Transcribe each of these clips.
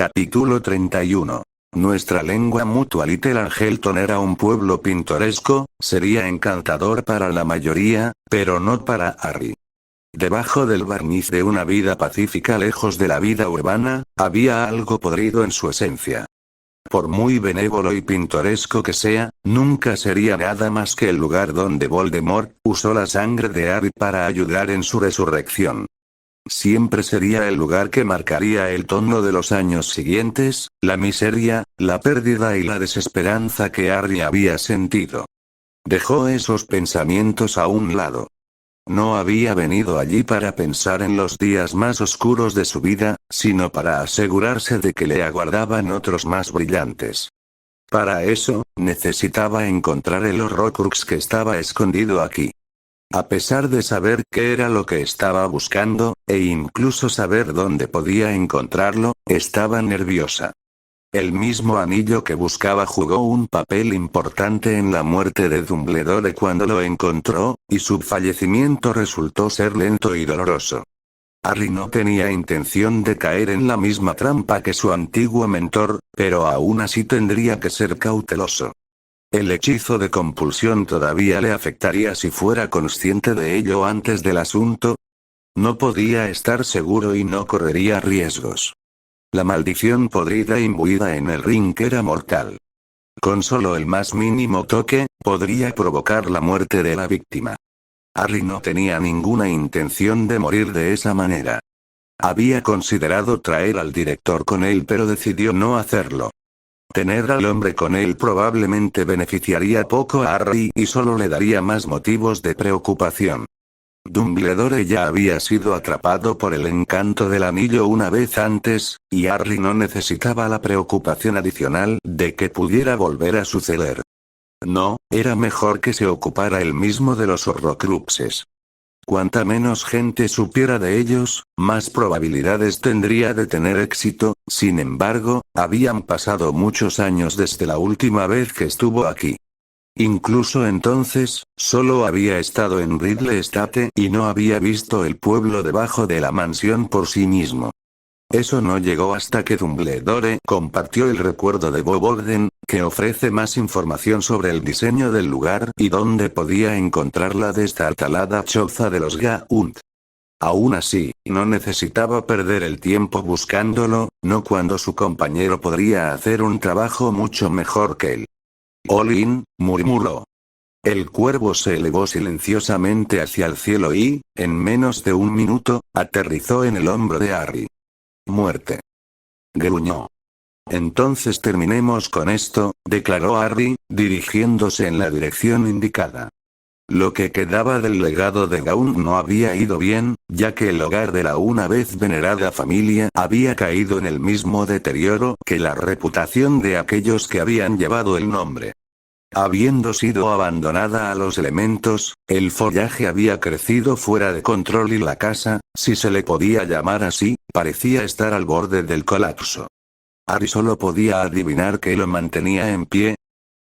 Capítulo 31. Nuestra lengua mutua. Little Angleton era un pueblo pintoresco, sería encantador para la mayoría, pero no para Harry. Debajo del barniz de una vida pacífica lejos de la vida urbana, había algo podrido en su esencia. Por muy benévolo y pintoresco que sea, nunca sería nada más que el lugar donde Voldemort usó la sangre de Harry para ayudar en su resurrección. Siempre sería el lugar que marcaría el tono de los años siguientes, la miseria, la pérdida y la desesperanza que Harry había sentido. Dejó esos pensamientos a un lado. No había venido allí para pensar en los días más oscuros de su vida, sino para asegurarse de que le aguardaban otros más brillantes. Para eso, necesitaba encontrar el Horrocrux que estaba escondido aquí. A pesar de saber qué era lo que estaba buscando, e incluso saber dónde podía encontrarlo, estaba nerviosa. El mismo anillo que buscaba jugó un papel importante en la muerte de Dumbledore cuando lo encontró, y su fallecimiento resultó ser lento y doloroso. Harry no tenía intención de caer en la misma trampa que su antiguo mentor, pero aún así tendría que ser cauteloso. El hechizo de compulsión todavía le afectaría si fuera consciente de ello antes del asunto. No podía estar seguro y no correría riesgos. La maldición podrida imbuida en el ring era mortal. Con solo el más mínimo toque, podría provocar la muerte de la víctima. Harry no tenía ninguna intención de morir de esa manera. Había considerado traer al director con él pero decidió no hacerlo. Tener al hombre con él probablemente beneficiaría poco a Harry y solo le daría más motivos de preocupación. Dumbledore ya había sido atrapado por el encanto del anillo una vez antes, y Harry no necesitaba la preocupación adicional de que pudiera volver a suceder. No, era mejor que se ocupara él mismo de los Horrocruxes. Cuanta menos gente supiera de ellos, más probabilidades tendría de tener éxito. Sin embargo, habían pasado muchos años desde la última vez que estuvo aquí. Incluso entonces, solo había estado en Ridley Estate y no había visto el pueblo debajo de la mansión por sí mismo. Eso no llegó hasta que Dumbledore compartió el recuerdo de Bob Ogden, que ofrece más información sobre el diseño del lugar y dónde podía encontrar la destartalada choza de los Gaunt. Aún así, no necesitaba perder el tiempo buscándolo, no cuando su compañero podría hacer un trabajo mucho mejor que él. Olin, murmuró. El cuervo se elevó silenciosamente hacia el cielo y, en menos de un minuto, aterrizó en el hombro de Harry. Muerte. Gruñó. Entonces terminemos con esto, declaró Harry, dirigiéndose en la dirección indicada. Lo que quedaba del legado de Gaunt no había ido bien, ya que el hogar de la una vez venerada familia había caído en el mismo deterioro que la reputación de aquellos que habían llevado el nombre. Habiendo sido abandonada a los elementos, el follaje había crecido fuera de control y la casa, si se le podía llamar así, parecía estar al borde del colapso. Harry solo podía adivinar qué lo mantenía en pie.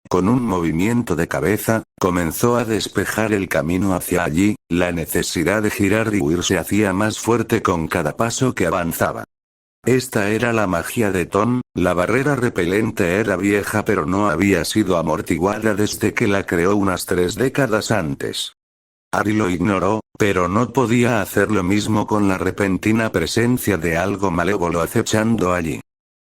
Con un movimiento de cabeza, comenzó a despejar el camino hacia allí, la necesidad de girar y huir se hacía más fuerte con cada paso que avanzaba. Esta era la magia de Tom, la barrera repelente era vieja pero no había sido amortiguada desde que la creó unas 3 décadas antes. Harry lo ignoró, pero no podía hacer lo mismo con la repentina presencia de algo malévolo acechando allí.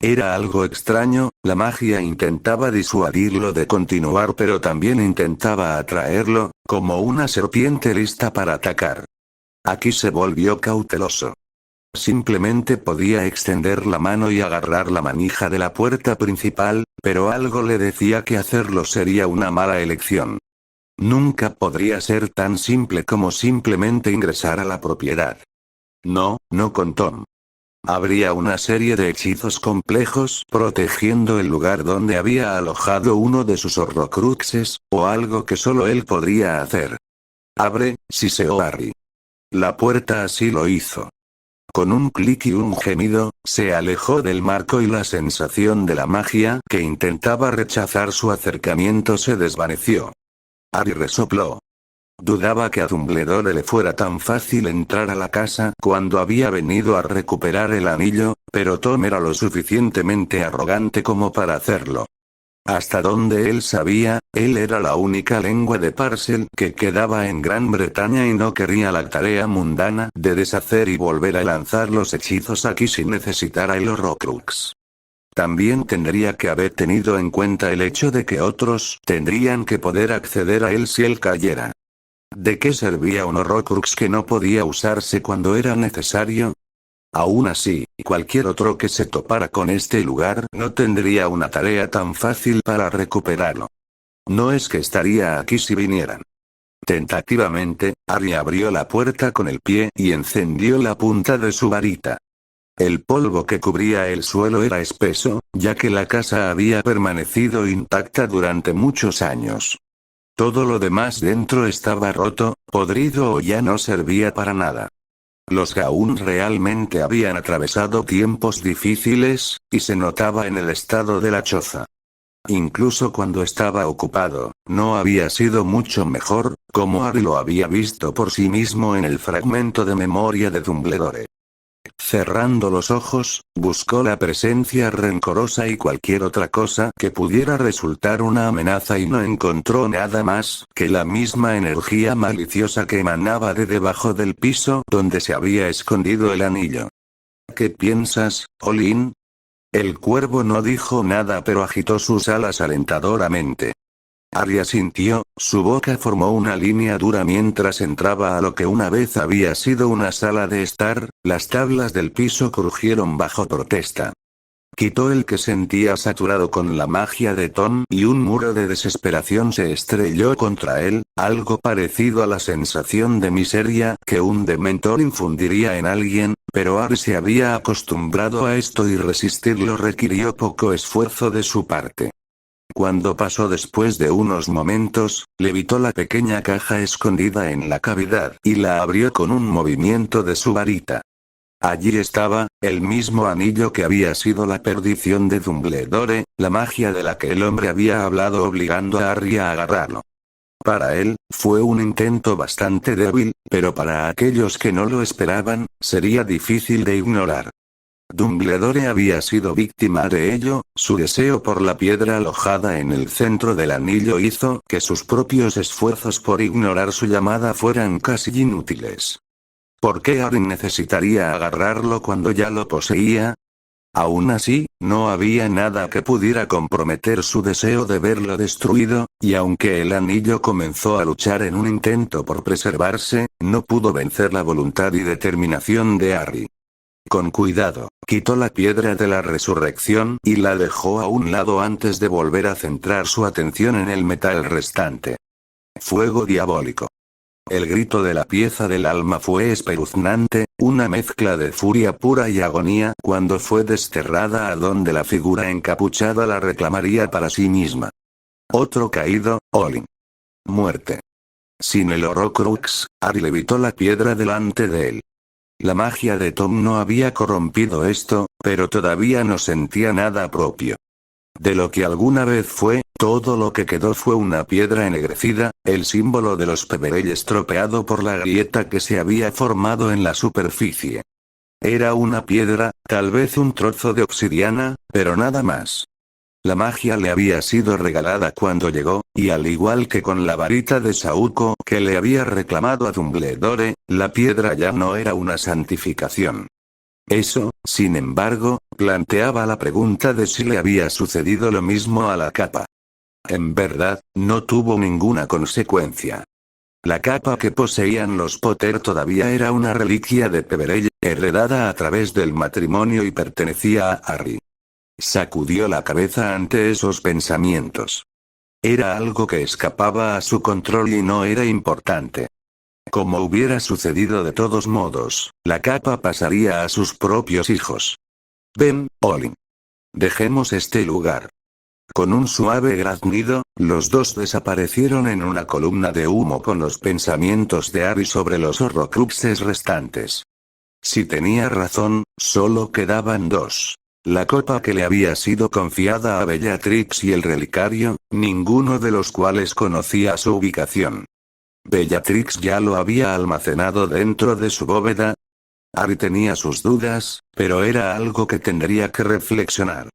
Era algo extraño, la magia intentaba disuadirlo de continuar pero también intentaba atraerlo, como una serpiente lista para atacar. Aquí se volvió cauteloso. Simplemente podía extender la mano y agarrar la manija de la puerta principal, pero algo le decía que hacerlo sería una mala elección. Nunca podría ser tan simple como simplemente ingresar a la propiedad. No con Tom. Habría una serie de hechizos complejos protegiendo el lugar donde había alojado uno de sus Horrocruxes, o algo que solo él podría hacer. Abre, siseó Harry. La puerta así lo hizo. Con un clic y un gemido, se alejó del marco y la sensación de la magia que intentaba rechazar su acercamiento se desvaneció. Harry resopló. Dudaba que a Dumbledore le fuera tan fácil entrar a la casa cuando había venido a recuperar el anillo, pero Tom era lo suficientemente arrogante como para hacerlo. Hasta donde él sabía, él era la única lengua de Parcel que quedaba en Gran Bretaña y no quería la tarea mundana de deshacer y volver a lanzar los hechizos aquí si necesitara el Horrocrux. También tendría que haber tenido en cuenta el hecho de que otros tendrían que poder acceder a él si él cayera. ¿De qué servía un Horrocrux que no podía usarse cuando era necesario? Aún así, cualquier otro que se topara con este lugar no tendría una tarea tan fácil para recuperarlo. No es que estaría aquí si vinieran. Tentativamente, Harry abrió la puerta con el pie y encendió la punta de su varita. El polvo que cubría el suelo era espeso, ya que la casa había permanecido intacta durante muchos años. Todo lo demás dentro estaba roto, podrido o ya no servía para nada. Los Gaun realmente habían atravesado tiempos difíciles, y se notaba en el estado de la choza. Incluso cuando estaba ocupado, no había sido mucho mejor, como Harry lo había visto por sí mismo en el fragmento de memoria de Dumbledore. Cerrando los ojos, buscó la presencia rencorosa y cualquier otra cosa que pudiera resultar una amenaza y no encontró nada más que la misma energía maliciosa que emanaba de debajo del piso donde se había escondido el anillo. ¿Qué piensas, Olin? El cuervo no dijo nada pero agitó sus alas alentadoramente. Harry asintió, su boca formó una línea dura mientras entraba a lo que una vez había sido una sala de estar, las tablas del piso crujieron bajo protesta. Quitó el que sentía saturado con la magia de Tom y un muro de desesperación se estrelló contra él, algo parecido a la sensación de miseria que un dementor infundiría en alguien, pero Harry se había acostumbrado a esto y resistirlo requirió poco esfuerzo de su parte. Cuando pasó después de unos momentos, levitó la pequeña caja escondida en la cavidad y la abrió con un movimiento de su varita. Allí estaba, el mismo anillo que había sido la perdición de Dumbledore, la magia de la que el hombre había hablado obligando a Harry a agarrarlo. Para él, fue un intento bastante débil, pero para aquellos que no lo esperaban, sería difícil de ignorar. Dumbledore había sido víctima de ello, su deseo por la piedra alojada en el centro del anillo hizo que sus propios esfuerzos por ignorar su llamada fueran casi inútiles. ¿Por qué Harry necesitaría agarrarlo cuando ya lo poseía? Aún así, no había nada que pudiera comprometer su deseo de verlo destruido, y aunque el anillo comenzó a luchar en un intento por preservarse, no pudo vencer la voluntad y determinación de Harry. Con cuidado, quitó la piedra de la resurrección y la dejó a un lado antes de volver a centrar su atención en el metal restante. Fuego diabólico. El grito de la pieza del alma fue espeluznante, una mezcla de furia pura y agonía cuando fue desterrada a donde la figura encapuchada la reclamaría para sí misma. Otro caído, Olin. Muerte. Sin el Horrocrux, Harry levitó la piedra delante de él. La magia de Tom no había corrompido esto, pero todavía no sentía nada propio. De lo que alguna vez fue, todo lo que quedó fue una piedra ennegrecida, el símbolo de los Peverell estropeado por la grieta que se había formado en la superficie. Era una piedra, tal vez un trozo de obsidiana, pero nada más. La magia le había sido regalada cuando llegó, y al igual que con la varita de Saúco que le había reclamado a Dumbledore, la piedra ya no era una santificación. Eso, sin embargo, planteaba la pregunta de si le había sucedido lo mismo a la capa. En verdad, no tuvo ninguna consecuencia. La capa que poseían los Potter todavía era una reliquia de Peverell, heredada a través del matrimonio y pertenecía a Harry. Sacudió la cabeza ante esos pensamientos. Era algo que escapaba a su control y no era importante. Como hubiera sucedido de todos modos, la capa pasaría a sus propios hijos. Ven, Olin. Dejemos este lugar. Con un suave graznido, los dos desaparecieron en una columna de humo con los pensamientos de Harry sobre los Horrocruxes restantes. Si tenía razón, solo quedaban dos. La copa que le había sido confiada a Bellatrix y el relicario, ninguno de los cuales conocía su ubicación. Bellatrix ya lo había almacenado dentro de su bóveda. Harry tenía sus dudas, pero era algo que tendría que reflexionar.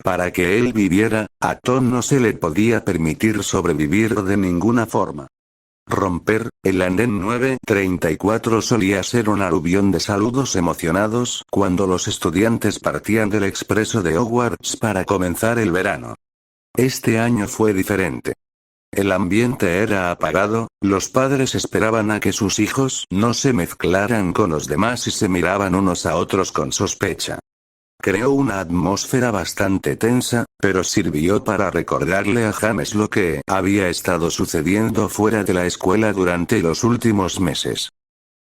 Para que él viviera, a Tom no se le podía permitir sobrevivir de ninguna forma. Romper, el andén 934 solía ser un aluvión de saludos emocionados cuando los estudiantes partían del expreso de Hogwarts para comenzar el verano. Este año fue diferente. El ambiente era apagado, los padres esperaban a que sus hijos no se mezclaran con los demás y se miraban unos a otros con sospecha. Creó una atmósfera bastante tensa, pero sirvió para recordarle a James lo que había estado sucediendo fuera de la escuela durante los últimos meses.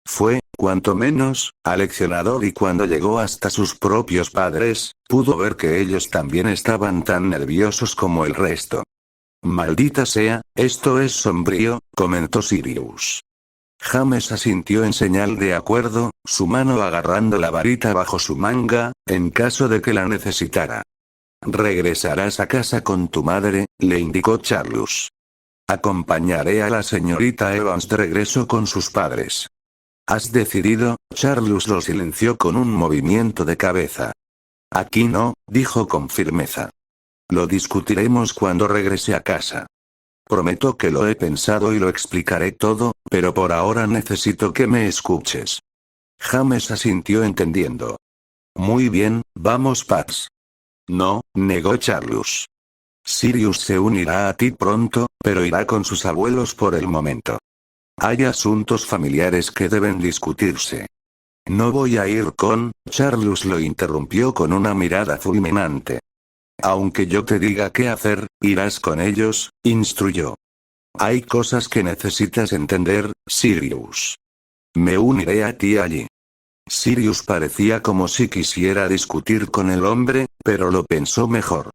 Fue, cuanto menos, aleccionador y cuando llegó hasta sus propios padres, pudo ver que ellos también estaban tan nerviosos como el resto. Maldita sea, esto es sombrío, comentó Sirius. James asintió en señal de acuerdo, su mano agarrando la varita bajo su manga, en caso de que la necesitara. Regresarás a casa con tu madre, le indicó Charles. Acompañaré a la señorita Evans de regreso con sus padres. ¿Has decidido? Charles lo silenció con un movimiento de cabeza. Aquí no, dijo con firmeza. Lo discutiremos cuando regrese a casa. Prometo que lo he pensado y lo explicaré todo, pero por ahora necesito que me escuches. James asintió entendiendo. Muy bien, vamos Pax. No, negó Charles. Sirius se unirá a ti pronto, pero irá con sus abuelos por el momento. Hay asuntos familiares que deben discutirse. No voy a ir con, Charles lo interrumpió con una mirada fulminante. Aunque yo te diga qué hacer, irás con ellos, instruyó. Hay cosas que necesitas entender, Sirius. Me uniré a ti allí. Sirius parecía como si quisiera discutir con el hombre, pero lo pensó mejor.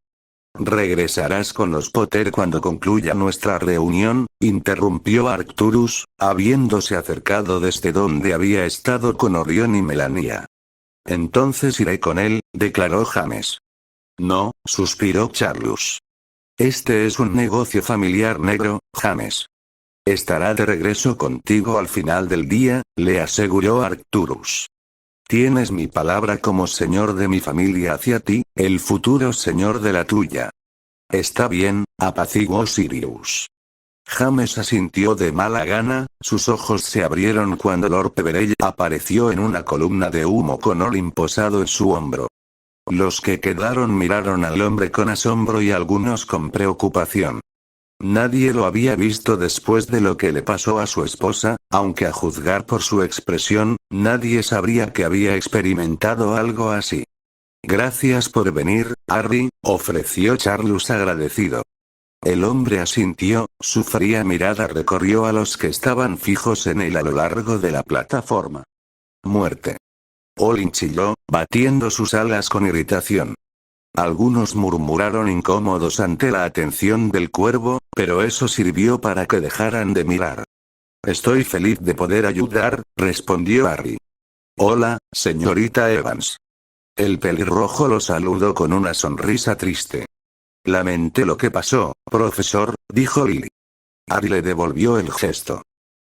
Regresarás con los Potter cuando concluya nuestra reunión, interrumpió Arcturus, habiéndose acercado desde donde había estado con Orión y Melania. Entonces iré con él, declaró James. No, suspiró Charles. Este es un negocio familiar negro, James. Estará de regreso contigo al final del día, le aseguró Arcturus. Tienes mi palabra como señor de mi familia hacia ti, el futuro señor de la tuya. Está bien, apaciguó Sirius. James asintió de mala gana, sus ojos se abrieron cuando Lord Peverell apareció en una columna de humo con Olin posado en su hombro. Los que quedaron miraron al hombre con asombro y algunos con preocupación. Nadie lo había visto después de lo que le pasó a su esposa, aunque a juzgar por su expresión, nadie sabría que había experimentado algo así. Gracias por venir, Harry, ofreció Charles agradecido. El hombre asintió, su fría mirada recorrió a los que estaban fijos en él a lo largo de la plataforma. Muerte. Olin chilló, batiendo sus alas con irritación. Algunos murmuraron incómodos ante la atención del cuervo, pero eso sirvió para que dejaran de mirar. Estoy feliz de poder ayudar, respondió Harry. Hola, señorita Evans. El pelirrojo lo saludó con una sonrisa triste. Lamenté lo que pasó, profesor, dijo Lily. Harry le devolvió el gesto.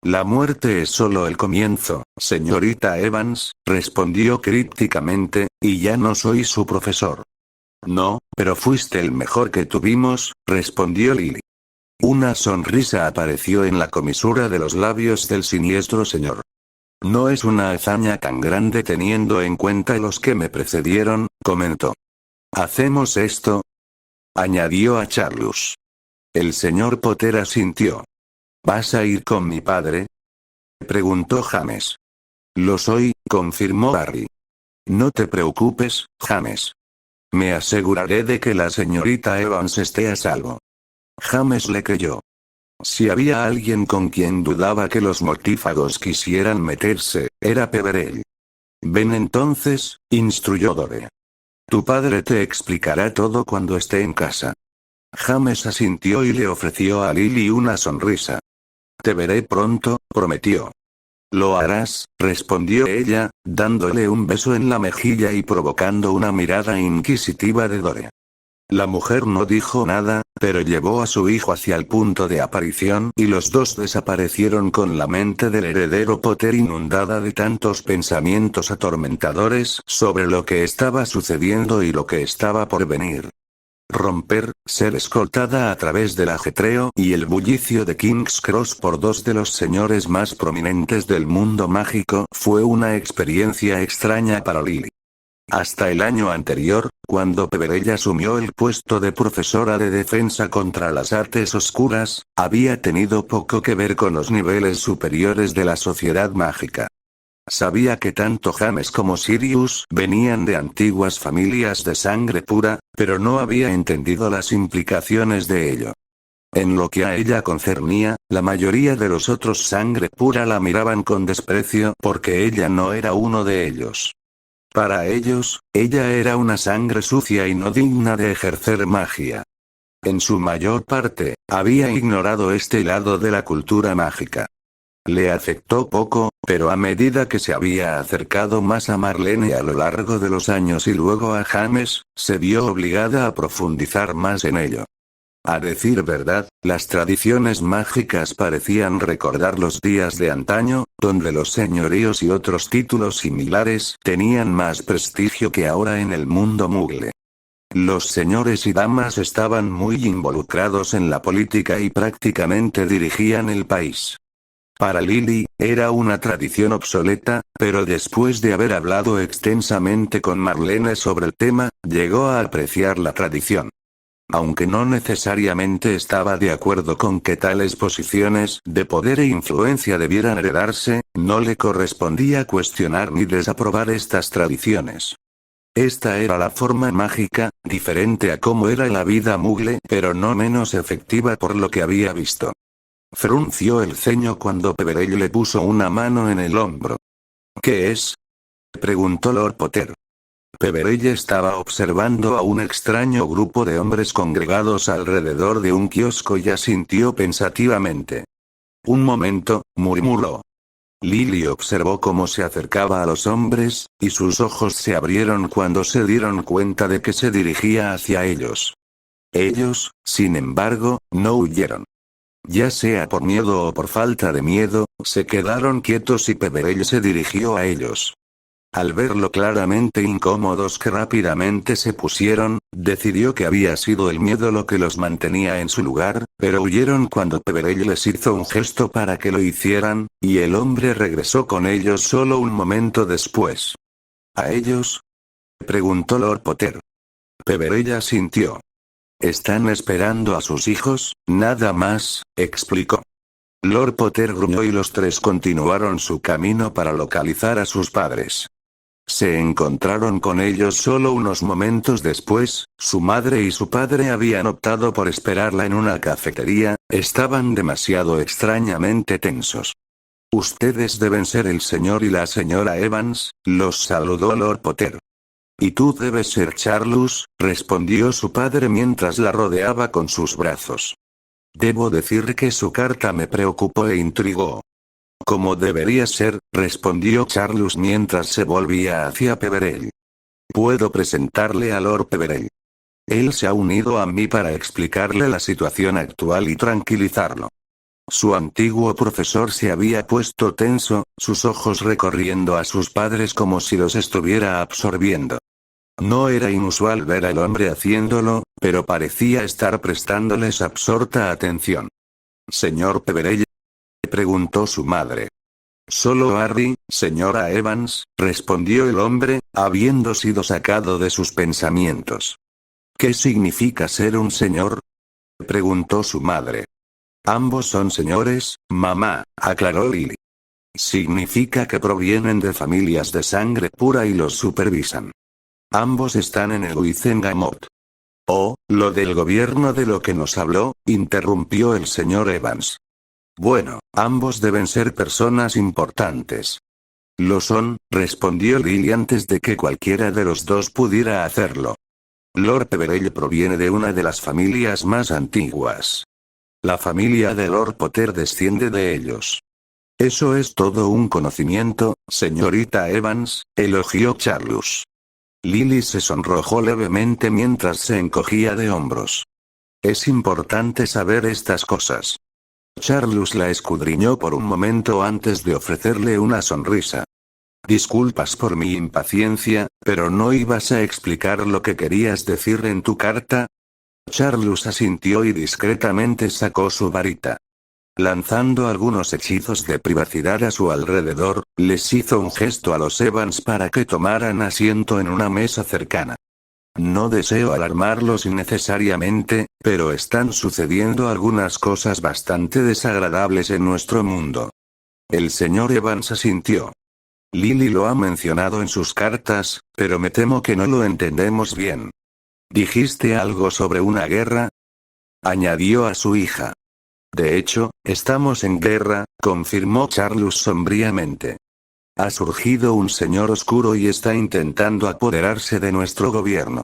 La muerte es solo el comienzo, señorita Evans, respondió crípticamente, y ya no soy su profesor. No, pero fuiste el mejor que tuvimos, respondió Lily. Una sonrisa apareció en la comisura de los labios del siniestro señor. No es una hazaña tan grande teniendo en cuenta los que me precedieron, comentó. ¿Hacemos esto? Añadió a Charles. El señor Potter asintió. ¿Vas a ir con mi padre? Preguntó James. Lo soy, confirmó Harry. No te preocupes, James. Me aseguraré de que la señorita Evans esté a salvo. James le creyó. Si había alguien con quien dudaba que los mortífagos quisieran meterse, era Peverell. Ven entonces, instruyó Dore. Tu padre te explicará todo cuando esté en casa. James asintió y le ofreció a Lily una sonrisa. Te veré pronto, prometió. Lo harás, respondió ella, dándole un beso en la mejilla y provocando una mirada inquisitiva de Dore. La mujer no dijo nada, pero llevó a su hijo hacia el punto de aparición y los dos desaparecieron con la mente del heredero Potter inundada de tantos pensamientos atormentadores sobre lo que estaba sucediendo y lo que estaba por venir. Romper, ser escoltada a través del ajetreo y el bullicio de King's Cross por dos de los señores más prominentes del mundo mágico fue una experiencia extraña para Lily. Hasta el año anterior, cuando Peverell asumió el puesto de profesora de defensa contra las artes oscuras, había tenido poco que ver con los niveles superiores de la sociedad mágica. Sabía que tanto James como Sirius venían de antiguas familias de sangre pura, pero no había entendido las implicaciones de ello. En lo que a ella concernía, la mayoría de los otros sangre pura la miraban con desprecio porque ella no era uno de ellos. Para ellos, ella era una sangre sucia y no digna de ejercer magia. En su mayor parte, había ignorado este lado de la cultura mágica. Le afectó poco, pero a medida que se había acercado más a Marlene a lo largo de los años y luego a James, se vio obligada a profundizar más en ello. A decir verdad, las tradiciones mágicas parecían recordar los días de antaño, donde los señoríos y otros títulos similares tenían más prestigio que ahora en el mundo mugle. Los señores y damas estaban muy involucrados en la política y prácticamente dirigían el país. Para Lily, era una tradición obsoleta, pero después de haber hablado extensamente con Marlene sobre el tema, llegó a apreciar la tradición. Aunque no necesariamente estaba de acuerdo con que tales posiciones de poder e influencia debieran heredarse, no le correspondía cuestionar ni desaprobar estas tradiciones. Esta era la forma mágica, diferente a cómo era la vida mugle, pero no menos efectiva por lo que había visto. Frunció el ceño cuando Peverell le puso una mano en el hombro. ¿Qué es?, preguntó Lord Potter. Peverell estaba observando a un extraño grupo de hombres congregados alrededor de un kiosco y asintió pensativamente. Un momento, murmuró. Lily observó cómo se acercaba a los hombres, y sus ojos se abrieron cuando se dieron cuenta de que se dirigía hacia ellos. Ellos, sin embargo, no huyeron. Ya sea por miedo o por falta de miedo, se quedaron quietos y Peverell se dirigió a ellos. Al ver lo claramente incómodos que rápidamente se pusieron, decidió que había sido el miedo lo que los mantenía en su lugar, pero huyeron cuando Peverell les hizo un gesto para que lo hicieran, y el hombre regresó con ellos solo un momento después. ¿A ellos?, preguntó Lord Potter. Peverell asintió. Están esperando a sus hijos, nada más, explicó. Lord Potter gruñó y los tres continuaron su camino para localizar a sus padres. Se encontraron con ellos solo unos momentos después, su madre y su padre habían optado por esperarla en una cafetería, estaban demasiado extrañamente tensos. Ustedes deben ser el señor y la señora Evans, los saludó Lord Potter. Y tú debes ser Charlus, respondió su padre mientras la rodeaba con sus brazos. Debo decir que su carta me preocupó e intrigó. Como debería ser, respondió Charlus mientras se volvía hacia Peverell. Puedo presentarle a Lord Peverell. Él se ha unido a mí para explicarle la situación actual y tranquilizarlo. Su antiguo profesor se había puesto tenso, sus ojos recorriendo a sus padres como si los estuviera absorbiendo. No era inusual ver al hombre haciéndolo, pero parecía estar prestándoles absorta atención. Señor Peverell, preguntó su madre. Solo Harry, señora Evans, respondió el hombre, habiendo sido sacado de sus pensamientos. ¿Qué significa ser un señor?, preguntó su madre. Ambos son señores, mamá, aclaró Lily. Significa que provienen de familias de sangre pura y los supervisan. Ambos están en el Wizengamot. Oh, lo del gobierno de lo que nos habló, interrumpió el señor Evans. Bueno, ambos deben ser personas importantes. Lo son, respondió Lily antes de que cualquiera de los dos pudiera hacerlo. Lord Peverell proviene de una de las familias más antiguas. La familia de Lord Potter desciende de ellos. Eso es todo un conocimiento, señorita Evans, elogió Charlus. Lily se sonrojó levemente mientras se encogía de hombros. Es importante saber estas cosas. Charles la escudriñó por un momento antes de ofrecerle una sonrisa. Disculpas por mi impaciencia, pero ¿no ibas a explicar lo que querías decir en tu carta? Charles asintió y discretamente sacó su varita. Lanzando algunos hechizos de privacidad a su alrededor, les hizo un gesto a los Evans para que tomaran asiento en una mesa cercana. No deseo alarmarlos innecesariamente, pero están sucediendo algunas cosas bastante desagradables en nuestro mundo. El señor Evans asintió. Lily lo ha mencionado en sus cartas, pero me temo que no lo entendemos bien. ¿Dijiste algo sobre una guerra? Añadió a su hija. De hecho, estamos en guerra, confirmó Charles sombríamente. Ha surgido un señor oscuro y está intentando apoderarse de nuestro gobierno.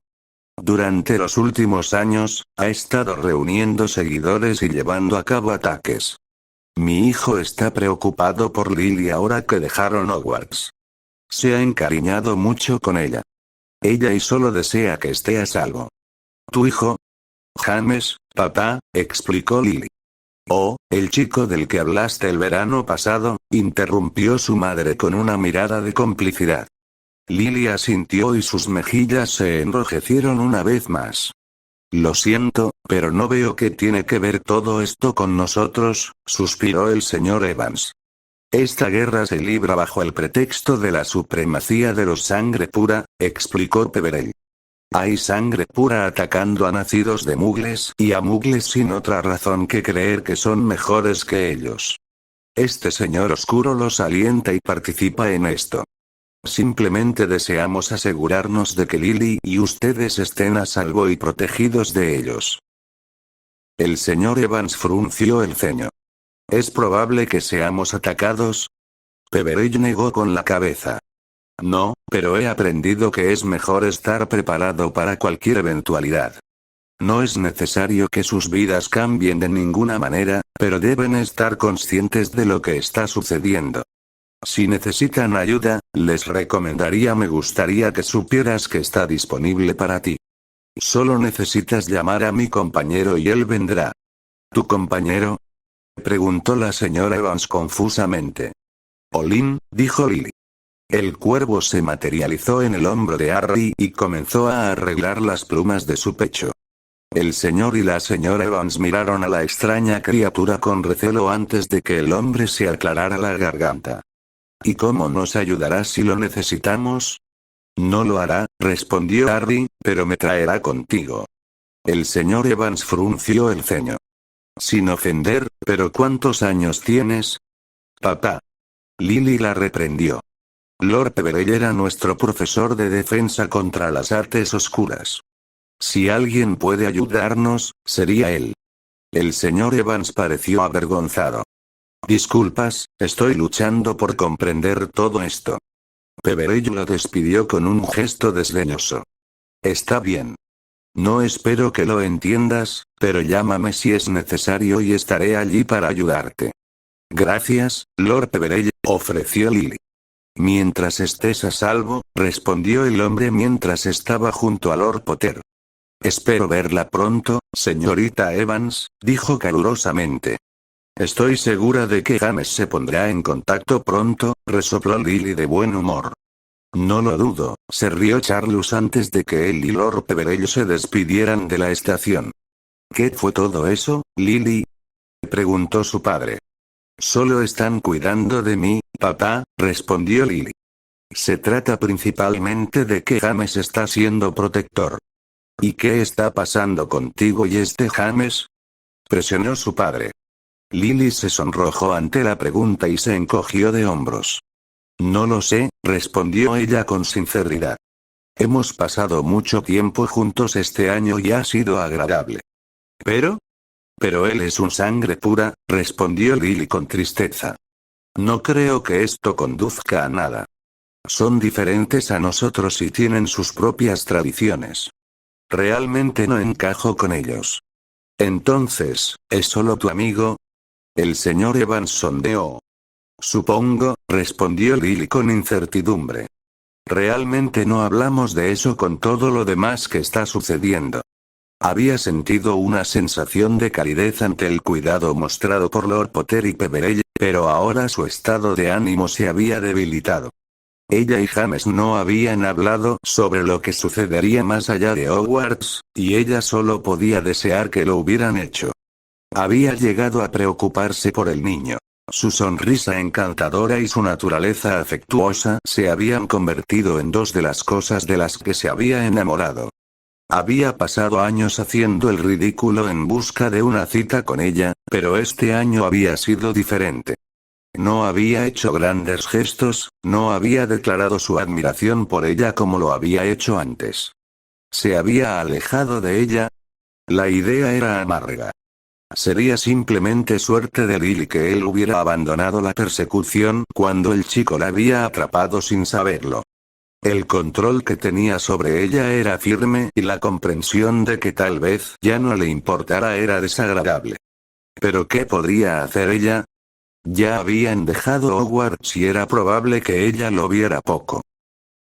Durante los últimos años, ha estado reuniendo seguidores y llevando a cabo ataques. Mi hijo está preocupado por Lily ahora que dejaron Hogwarts. Se ha encariñado mucho con ella. Ella y solo desea que esté a salvo. ¿Tu hijo? James, papá, explicó Lily. Oh, el chico del que hablaste el verano pasado, interrumpió su madre con una mirada de complicidad. Lily asintió y sus mejillas se enrojecieron una vez más. Lo siento, pero no veo qué tiene que ver todo esto con nosotros, suspiró el señor Evans. Esta guerra se libra bajo el pretexto de la supremacía de los sangre pura, explicó Peverell. Hay sangre pura atacando a nacidos de mugles y a mugles sin otra razón que creer que son mejores que ellos. Este señor oscuro los alienta y participa en esto. Simplemente deseamos asegurarnos de que Lily y ustedes estén a salvo y protegidos de ellos. El señor Evans frunció el ceño. ¿Es probable que seamos atacados? Peverell negó con la cabeza. No, pero he aprendido que es mejor estar preparado para cualquier eventualidad. No es necesario que sus vidas cambien de ninguna manera, pero deben estar conscientes de lo que está sucediendo. Si necesitan ayuda, les recomendaría me gustaría que supieras que está disponible para ti. Solo necesitas llamar a mi compañero y él vendrá. ¿Tu compañero? Preguntó la señora Evans confusamente. Olin, dijo Lily. El cuervo se materializó en el hombro de Harry y comenzó a arreglar las plumas de su pecho. El señor y la señora Evans miraron a la extraña criatura con recelo antes de que el hombre se aclarara la garganta. ¿Y cómo nos ayudará si lo necesitamos? No lo hará, respondió Harry, pero me traerá contigo. El señor Evans frunció el ceño. Sin ofender, ¿pero cuántos años tienes? Papá. Lily la reprendió. Lord Peverell era nuestro profesor de defensa contra las artes oscuras. Si alguien puede ayudarnos, sería él. El señor Evans pareció avergonzado. Disculpas, estoy luchando por comprender todo esto. Peverell lo despidió con un gesto desdeñoso. Está bien. No espero que lo entiendas, pero llámame si es necesario y estaré allí para ayudarte. Gracias, Lord Peverell, ofreció Lily. Mientras estés a salvo, respondió el hombre mientras estaba junto a Lord Potter. Espero verla pronto, señorita Evans, dijo calurosamente. Estoy segura de que James se pondrá en contacto pronto, resopló Lily de buen humor. No lo dudo, se rió Charles antes de que él y Lord Peverell se despidieran de la estación. ¿Qué fue todo eso, Lily? Preguntó su padre. Solo están cuidando de mí, papá, respondió Lily. Se trata principalmente de que James está siendo protector. ¿Y qué está pasando contigo y este James? Presionó su padre. Lily se sonrojó ante la pregunta y se encogió de hombros. No lo sé, respondió ella con sinceridad. Hemos pasado mucho tiempo juntos este año y ha sido agradable. Pero él es un sangre pura, respondió Lily con tristeza. No creo que esto conduzca a nada. Son diferentes a nosotros y tienen sus propias tradiciones. Realmente no encajo con ellos. Entonces, ¿es solo tu amigo? El señor Evans sondeó. Supongo, respondió Lily con incertidumbre. Realmente no hablamos de eso con todo lo demás que está sucediendo. Había sentido una sensación de calidez ante el cuidado mostrado por Lord Potter y Peverell, pero ahora su estado de ánimo se había debilitado. Ella y James no habían hablado sobre lo que sucedería más allá de Hogwarts, y ella solo podía desear que lo hubieran hecho. Había llegado a preocuparse por el niño. Su sonrisa encantadora y su naturaleza afectuosa se habían convertido en dos de las cosas de las que se había enamorado. Había pasado años haciendo el ridículo en busca de una cita con ella, pero este año había sido diferente. No había hecho grandes gestos, no había declarado su admiración por ella como lo había hecho antes. Se había alejado de ella. La idea era amarga. Sería simplemente suerte de Lily que él hubiera abandonado la persecución cuando el chico la había atrapado sin saberlo. El control que tenía sobre ella era firme y la comprensión de que tal vez ya no le importara era desagradable. ¿Pero qué podría hacer ella? Ya habían dejado Hogwarts y era probable que ella lo viera poco.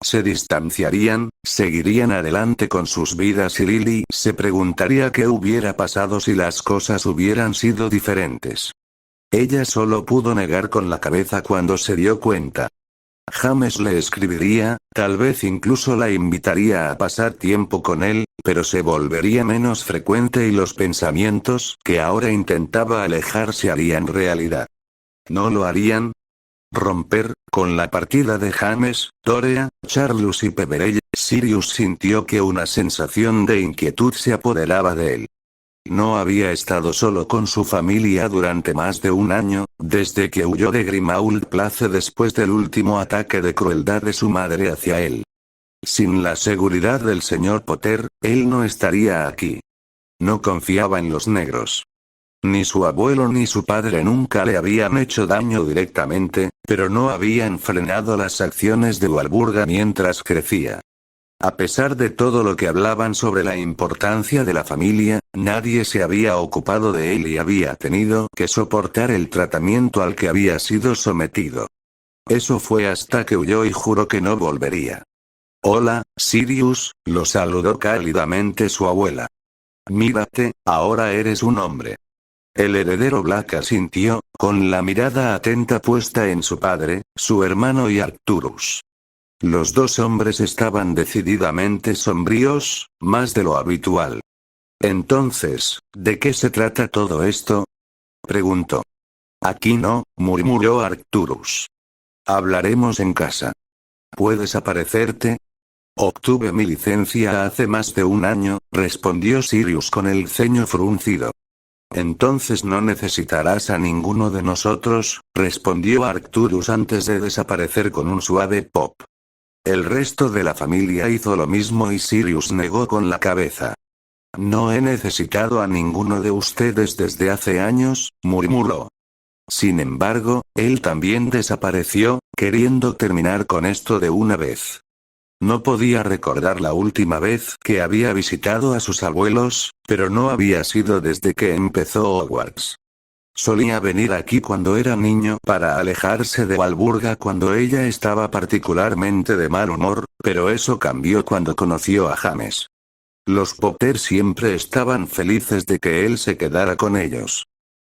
Se distanciarían, seguirían adelante con sus vidas y Lily se preguntaría qué hubiera pasado si las cosas hubieran sido diferentes. Ella solo pudo negar con la cabeza cuando se dio cuenta. James le escribiría, tal vez incluso la invitaría a pasar tiempo con él, pero se volvería menos frecuente y los pensamientos que ahora intentaba alejar se harían realidad. ¿No lo harían? Romper, con la partida de James, Dorea, Charlus y Peverell, Sirius sintió que una sensación de inquietud se apoderaba de él. No había estado solo con su familia durante más de un año, desde que huyó de Grimmauld Place después del último ataque de crueldad de su madre hacia él. Sin la seguridad del señor Potter, él no estaría aquí. No confiaba en los negros. Ni su abuelo ni su padre nunca le habían hecho daño directamente, pero no habían frenado las acciones de Walburga mientras crecía. A pesar de todo lo que hablaban sobre la importancia de la familia, nadie se había ocupado de él y había tenido que soportar el tratamiento al que había sido sometido. Eso fue hasta que huyó y juró que no volvería. Hola, Sirius, lo saludó cálidamente su abuela. Mírate, ahora eres un hombre. El heredero Black asintió, con la mirada atenta puesta en su padre, su hermano y Arcturus. Los dos hombres estaban decididamente sombríos, más de lo habitual. Entonces, ¿de qué se trata todo esto? Preguntó. Aquí no, murmuró Arcturus. Hablaremos en casa. ¿Puedes aparecerte? Obtuve mi licencia hace más de un año, respondió Sirius con el ceño fruncido. Entonces no necesitarás a ninguno de nosotros, respondió Arcturus antes de desaparecer con un suave pop. El resto de la familia hizo lo mismo y Sirius negó con la cabeza. No he necesitado a ninguno de ustedes desde hace años, murmuró. Sin embargo, él también desapareció, queriendo terminar con esto de una vez. No podía recordar la última vez que había visitado a sus abuelos, pero no había sido desde que empezó Hogwarts. Solía venir aquí cuando era niño para alejarse de Walburga cuando ella estaba particularmente de mal humor, pero eso cambió cuando conoció a James. Los Potter siempre estaban felices de que él se quedara con ellos.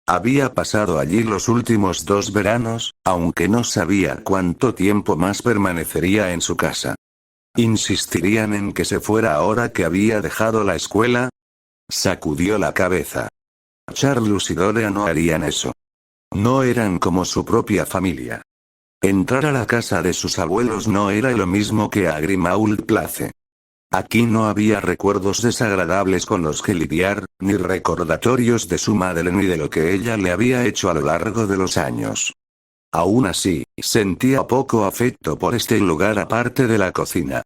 Había pasado allí los últimos 2 veranos, aunque no sabía cuánto tiempo más permanecería en su casa. ¿Insistirían en que se fuera ahora que había dejado la escuela? Sacudió la cabeza. Charlus y Dorea no harían eso. No eran como su propia familia. Entrar a la casa de sus abuelos no era lo mismo que a Grimmauld Place. Aquí no había recuerdos desagradables con los que lidiar, ni recordatorios de su madre ni de lo que ella le había hecho a lo largo de los años. Aún así, sentía poco afecto por este lugar aparte de la cocina.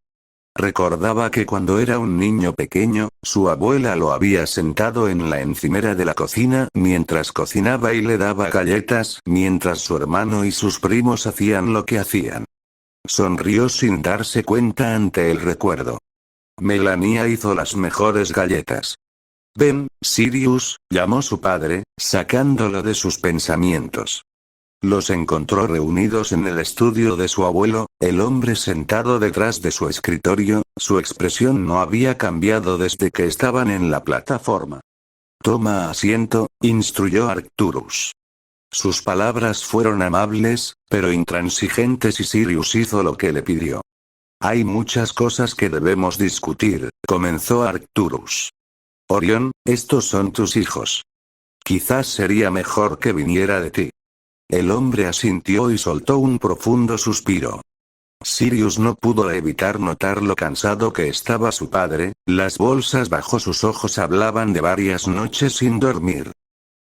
Recordaba que cuando era un niño pequeño, su abuela lo había sentado en la encimera de la cocina mientras cocinaba y le daba galletas, mientras su hermano y sus primos hacían lo que hacían. Sonrió sin darse cuenta ante el recuerdo. Melania hizo las mejores galletas. Ven, Sirius, llamó su padre, sacándolo de sus pensamientos. Los encontró reunidos en el estudio de su abuelo, el hombre sentado detrás de su escritorio, su expresión no había cambiado desde que estaban en la plataforma. Toma asiento, instruyó Arcturus. Sus palabras fueron amables, pero intransigentes y Sirius hizo lo que le pidió. Hay muchas cosas que debemos discutir, comenzó Arcturus. Orión, estos son tus hijos. Quizás sería mejor que viniera de ti. El hombre asintió y soltó un profundo suspiro. Sirius no pudo evitar notar lo cansado que estaba su padre, las bolsas bajo sus ojos hablaban de varias noches sin dormir.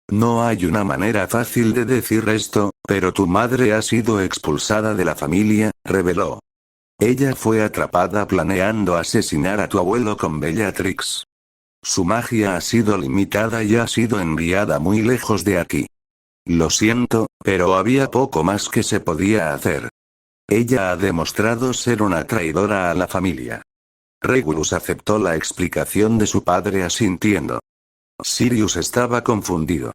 No hay una manera fácil de decir esto, pero tu madre ha sido expulsada de la familia, reveló. Ella fue atrapada planeando asesinar a tu abuelo con Bellatrix. Su magia ha sido limitada y ha sido enviada muy lejos de aquí. Lo siento, pero había poco más que se podía hacer. Ella ha demostrado ser una traidora a la familia. Regulus aceptó la explicación de su padre asintiendo. Sirius estaba confundido.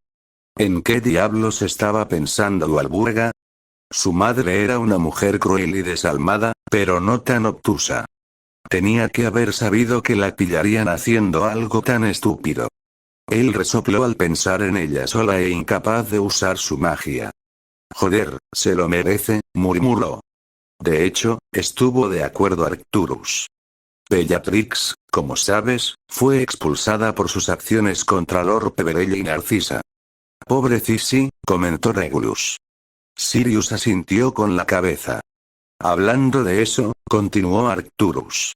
¿En qué diablos estaba pensando Walburga? Su madre era una mujer cruel y desalmada, pero no tan obtusa. Tenía que haber sabido que la pillarían haciendo algo tan estúpido. Él resopló al pensar en ella sola e incapaz de usar su magia. Joder, se lo merece, murmuró. De hecho, estuvo de acuerdo Arcturus. Bellatrix, como sabes, fue expulsada por sus acciones contra Lord Peverell y Narcisa. Pobre Cissy, comentó Regulus. Sirius asintió con la cabeza. Hablando de eso, continuó Arcturus.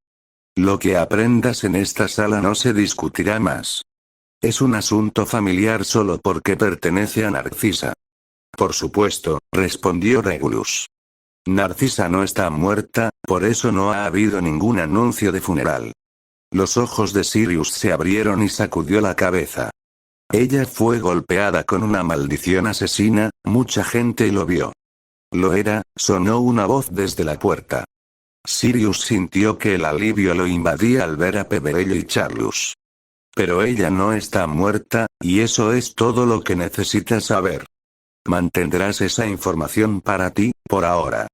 Lo que aprendas en esta sala no se discutirá más. Es un asunto familiar solo porque pertenece a Narcisa. Por supuesto, respondió Regulus. Narcisa no está muerta, por eso no ha habido ningún anuncio de funeral. Los ojos de Sirius se abrieron y sacudió la cabeza. Ella fue golpeada con una maldición asesina, mucha gente lo vio. Lo era, sonó una voz desde la puerta. Sirius sintió que el alivio lo invadía al ver a Peverell y Charlus. Pero ella no está muerta, y eso es todo lo que necesitas saber. Mantendrás esa información para ti, por ahora.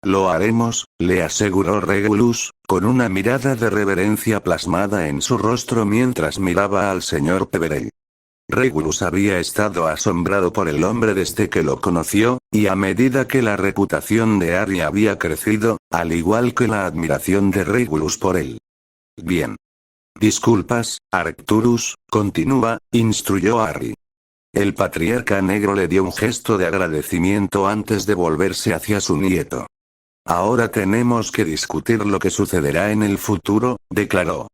Lo haremos, le aseguró Regulus, con una mirada de reverencia plasmada en su rostro mientras miraba al señor Peverell. Regulus había estado asombrado por el hombre desde que lo conoció, y a medida que la reputación de Harry había crecido, al igual que la admiración de Regulus por él. Bien. Disculpas, Arcturus, continúa, instruyó Harry. El patriarca negro le dio un gesto de agradecimiento antes de volverse hacia su nieto. Ahora tenemos que discutir lo que sucederá en el futuro, declaró.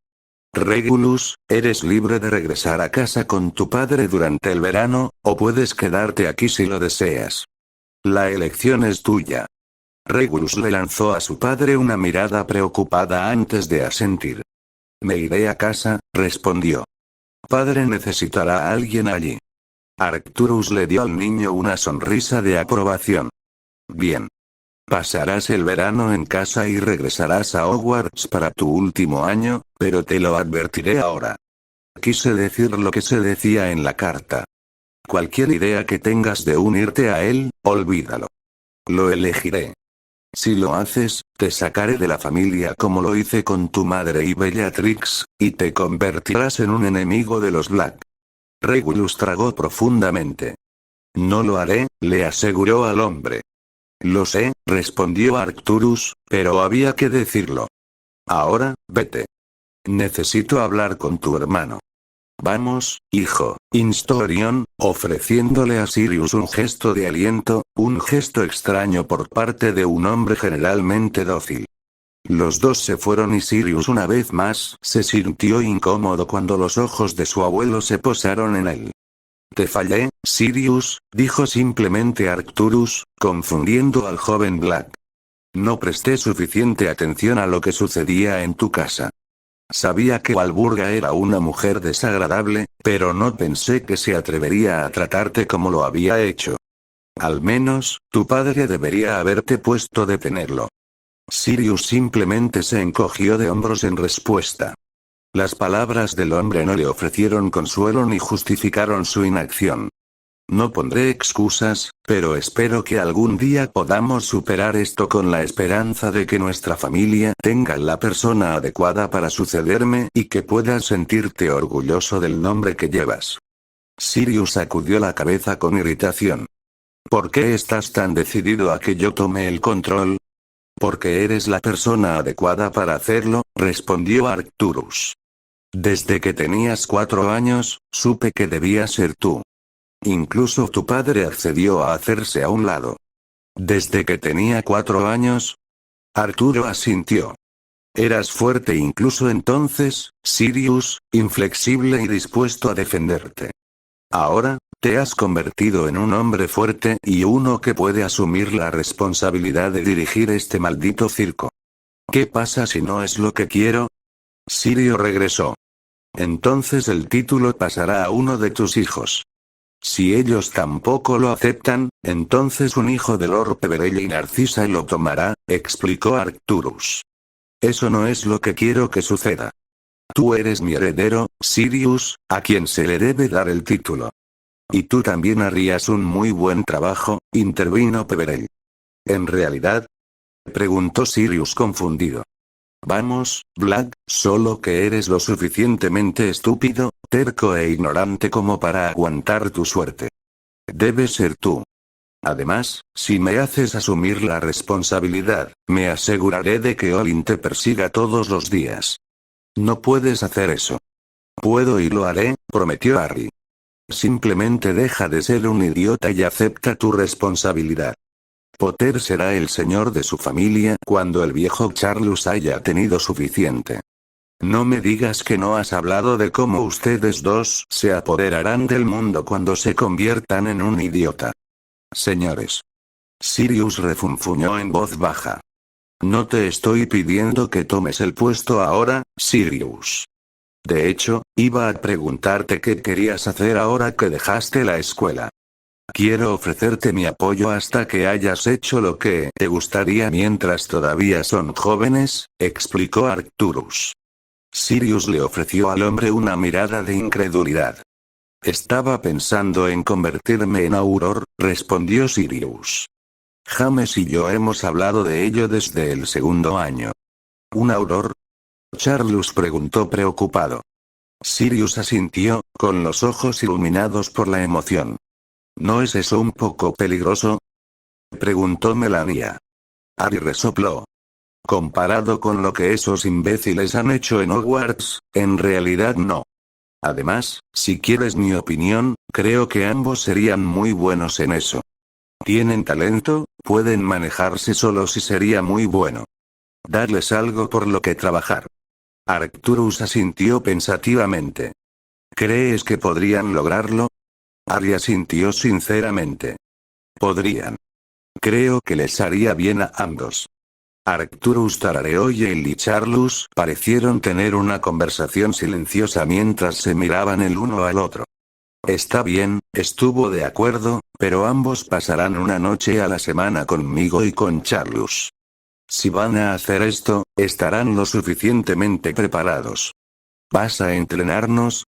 Regulus, eres libre de regresar a casa con tu padre durante el verano, o puedes quedarte aquí si lo deseas. La elección es tuya. Regulus le lanzó a su padre una mirada preocupada antes de asentir. Me iré a casa, respondió. Padre necesitará a alguien allí. Arcturus le dio al niño una sonrisa de aprobación. Bien. Pasarás el verano en casa y regresarás a Hogwarts para tu último año, pero te lo advertiré ahora. Quise decir lo que se decía en la carta. Cualquier idea que tengas de unirte a él, olvídalo. Lo elegiré. Si lo haces, te sacaré de la familia como lo hice con tu madre y Bellatrix, y te convertirás en un enemigo de los Black. Regulus tragó profundamente. No lo haré, le aseguró al hombre. Lo sé, respondió Arcturus, pero había que decirlo. Ahora, vete. Necesito hablar con tu hermano. Vamos, hijo, instó Orión, ofreciéndole a Sirius un gesto de aliento, un gesto extraño por parte de un hombre generalmente dócil. Los dos se fueron y Sirius una vez más se sintió incómodo cuando los ojos de su abuelo se posaron en él. Te fallé, Sirius, dijo simplemente Arcturus, confundiendo al joven Black. No presté suficiente atención a lo que sucedía en tu casa. Sabía que Walburga era una mujer desagradable, pero no pensé que se atrevería a tratarte como lo había hecho. Al menos, tu padre debería haberte puesto a detenerlo. Sirius simplemente se encogió de hombros en respuesta. Las palabras del hombre no le ofrecieron consuelo ni justificaron su inacción. No pondré excusas, pero espero que algún día podamos superar esto con la esperanza de que nuestra familia tenga la persona adecuada para sucederme y que puedas sentirte orgulloso del nombre que llevas. Sirius sacudió la cabeza con irritación. ¿Por qué estás tan decidido a que yo tome el control? Porque eres la persona adecuada para hacerlo, respondió Arcturus. Desde que tenías 4 años, supe que debía ser tú. Incluso tu padre accedió a hacerse a un lado. ¿Desde que tenía 4 años? Arturo asintió. Eras fuerte incluso entonces, Sirius, inflexible y dispuesto a defenderte. Ahora, te has convertido en un hombre fuerte y uno que puede asumir la responsabilidad de dirigir este maldito circo. ¿Qué pasa si no es lo que quiero? Sirio regresó. Entonces el título pasará a uno de tus hijos. Si ellos tampoco lo aceptan, entonces un hijo de Lord Peverell y Narcisa lo tomará, explicó Arcturus. Eso no es lo que quiero que suceda. Tú eres mi heredero, Sirius, a quien se le debe dar el título. Y tú también harías un muy buen trabajo, intervino Peverell. ¿En realidad? Preguntó Sirius confundido. Vamos, Black, solo que eres lo suficientemente estúpido, terco e ignorante como para aguantar tu suerte. Debes ser tú. Además, si me haces asumir la responsabilidad, me aseguraré de que Olin te persiga todos los días. No puedes hacer eso. Puedo y lo haré, prometió Harry. Simplemente deja de ser un idiota y acepta tu responsabilidad. Potter será el señor de su familia cuando el viejo Charles haya tenido suficiente. No me digas que no has hablado de cómo ustedes dos se apoderarán del mundo cuando se conviertan en un idiota. Señores. Sirius refunfuñó en voz baja. No te estoy pidiendo que tomes el puesto ahora, Sirius. De hecho, iba a preguntarte qué querías hacer ahora que dejaste la escuela. Quiero ofrecerte mi apoyo hasta que hayas hecho lo que te gustaría mientras todavía son jóvenes, explicó Arcturus. Sirius le ofreció al hombre una mirada de incredulidad. Estaba pensando en convertirme en Auror, respondió Sirius. James y yo hemos hablado de ello desde el segundo año. ¿Un Auror? Charles preguntó preocupado. Sirius asintió, con los ojos iluminados por la emoción. ¿No es eso un poco peligroso? Preguntó Melania. Harry resopló. Comparado con lo que esos imbéciles han hecho en Hogwarts, en realidad no. Además, si quieres mi opinión, creo que ambos serían muy buenos en eso. Tienen talento, pueden manejarse solos y sería muy bueno. Darles algo por lo que trabajar. Arcturus asintió pensativamente. ¿Crees que podrían lograrlo? Harry asintió sinceramente. Podrían. Creo que les haría bien a ambos. Arcturus tarareó y él y Charles parecieron tener una conversación silenciosa mientras se miraban el uno al otro. Está bien, estuvo de acuerdo, pero ambos pasarán una noche a la semana conmigo y con Charles. Si van a hacer esto, estarán lo suficientemente preparados. ¿Vas a entrenarnos?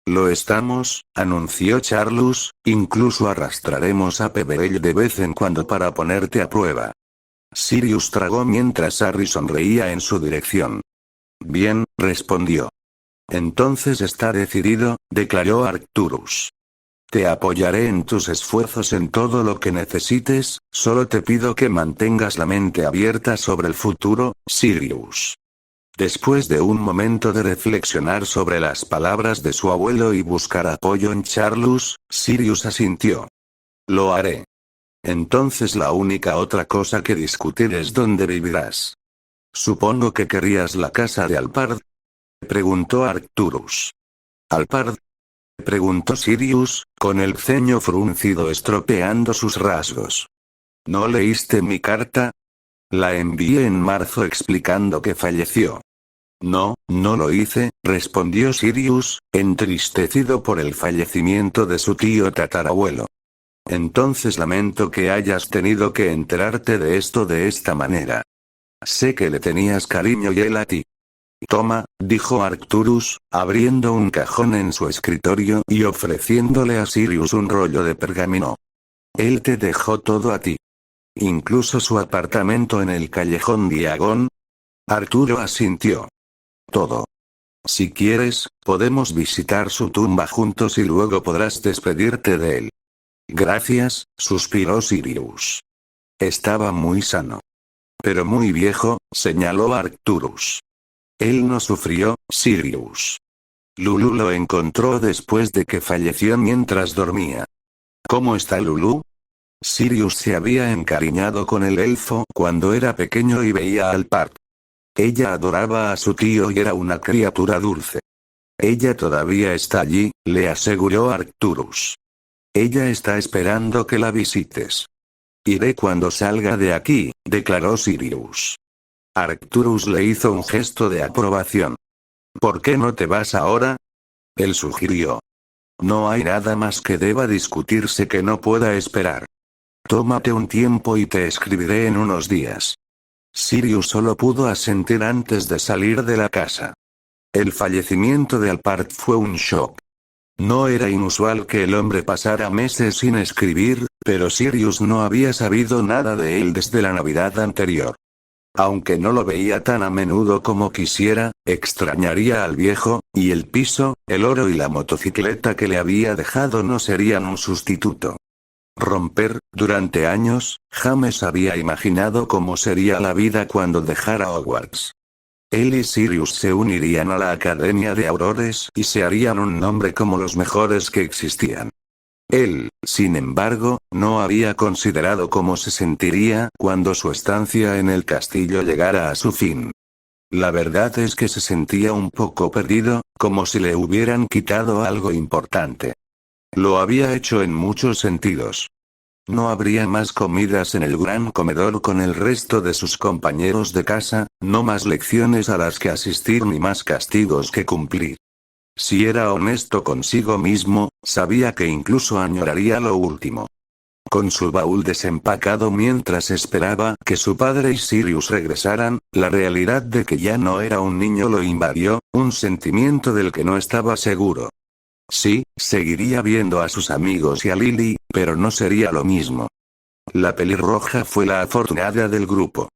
Lo estamos, anunció Charles, incluso arrastraremos a Peverell de vez en cuando para ponerte a prueba. Sirius tragó mientras Harry sonreía en su dirección. Bien, respondió. Entonces está decidido, declaró Arcturus. Te apoyaré en tus esfuerzos en todo lo que necesites, solo te pido que mantengas la mente abierta sobre el futuro, Sirius. Después de un momento de reflexionar sobre las palabras de su abuelo y buscar apoyo en Charles, Sirius asintió. Lo haré. Entonces la única otra cosa que discutir es dónde vivirás. Supongo que querrías la casa de Alpard. Preguntó Arcturus. ¿Alpard? Preguntó Sirius, con el ceño fruncido estropeando sus rasgos. ¿No leíste mi carta? La envié en marzo explicando que falleció. No, no lo hice, respondió Sirius, entristecido por el fallecimiento de su tío tatarabuelo. Entonces lamento que hayas tenido que enterarte de esto de esta manera. Sé que le tenías cariño y él a ti. Toma, dijo Arcturus, abriendo un cajón en su escritorio y ofreciéndole a Sirius un rollo de pergamino. Él te dejó todo a ti. Incluso su apartamento en el callejón Diagon. Arturo asintió. Todo. Si quieres, podemos visitar su tumba juntos y luego podrás despedirte de él. Gracias, suspiró Sirius. Estaba muy sano. Pero muy viejo, señaló Arcturus. Él no sufrió, Sirius. Lulu lo encontró después de que falleció mientras dormía. ¿Cómo está Lulu? Sirius se había encariñado con el elfo cuando era pequeño y veía al Alpard. Ella adoraba a su tío y era una criatura dulce. Ella todavía está allí, le aseguró Arcturus. Ella está esperando que la visites. Iré cuando salga de aquí, declaró Sirius. Arcturus le hizo un gesto de aprobación. ¿Por qué no te vas ahora? Él sugirió. No hay nada más que deba discutirse que no pueda esperar. Tómate un tiempo y te escribiré en unos días. Sirius solo pudo asentir antes de salir de la casa. El fallecimiento de Alpard fue un shock. No era inusual que el hombre pasara meses sin escribir, pero Sirius no había sabido nada de él desde la Navidad anterior. Aunque no lo veía tan a menudo como quisiera, extrañaría al viejo, y el piso, el oro y la motocicleta que le había dejado no serían un sustituto. Durante años, James había imaginado cómo sería la vida cuando dejara Hogwarts. Él y Sirius se unirían a la Academia de Aurores y se harían un nombre como los mejores que existían. Él, sin embargo, no había considerado cómo se sentiría cuando su estancia en el castillo llegara a su fin. La verdad es que se sentía un poco perdido, como si le hubieran quitado algo importante. Lo había hecho en muchos sentidos. No habría más comidas en el gran comedor con el resto de sus compañeros de casa, no más lecciones a las que asistir ni más castigos que cumplir. Si era honesto consigo mismo, sabía que incluso añoraría lo último. Con su baúl desempacado mientras esperaba que su padre y Sirius regresaran, la realidad de que ya no era un niño lo invadió, un sentimiento del que no estaba seguro. Sí, seguiría viendo a sus amigos y a Lily, pero no sería lo mismo. La pelirroja fue la afortunada del grupo.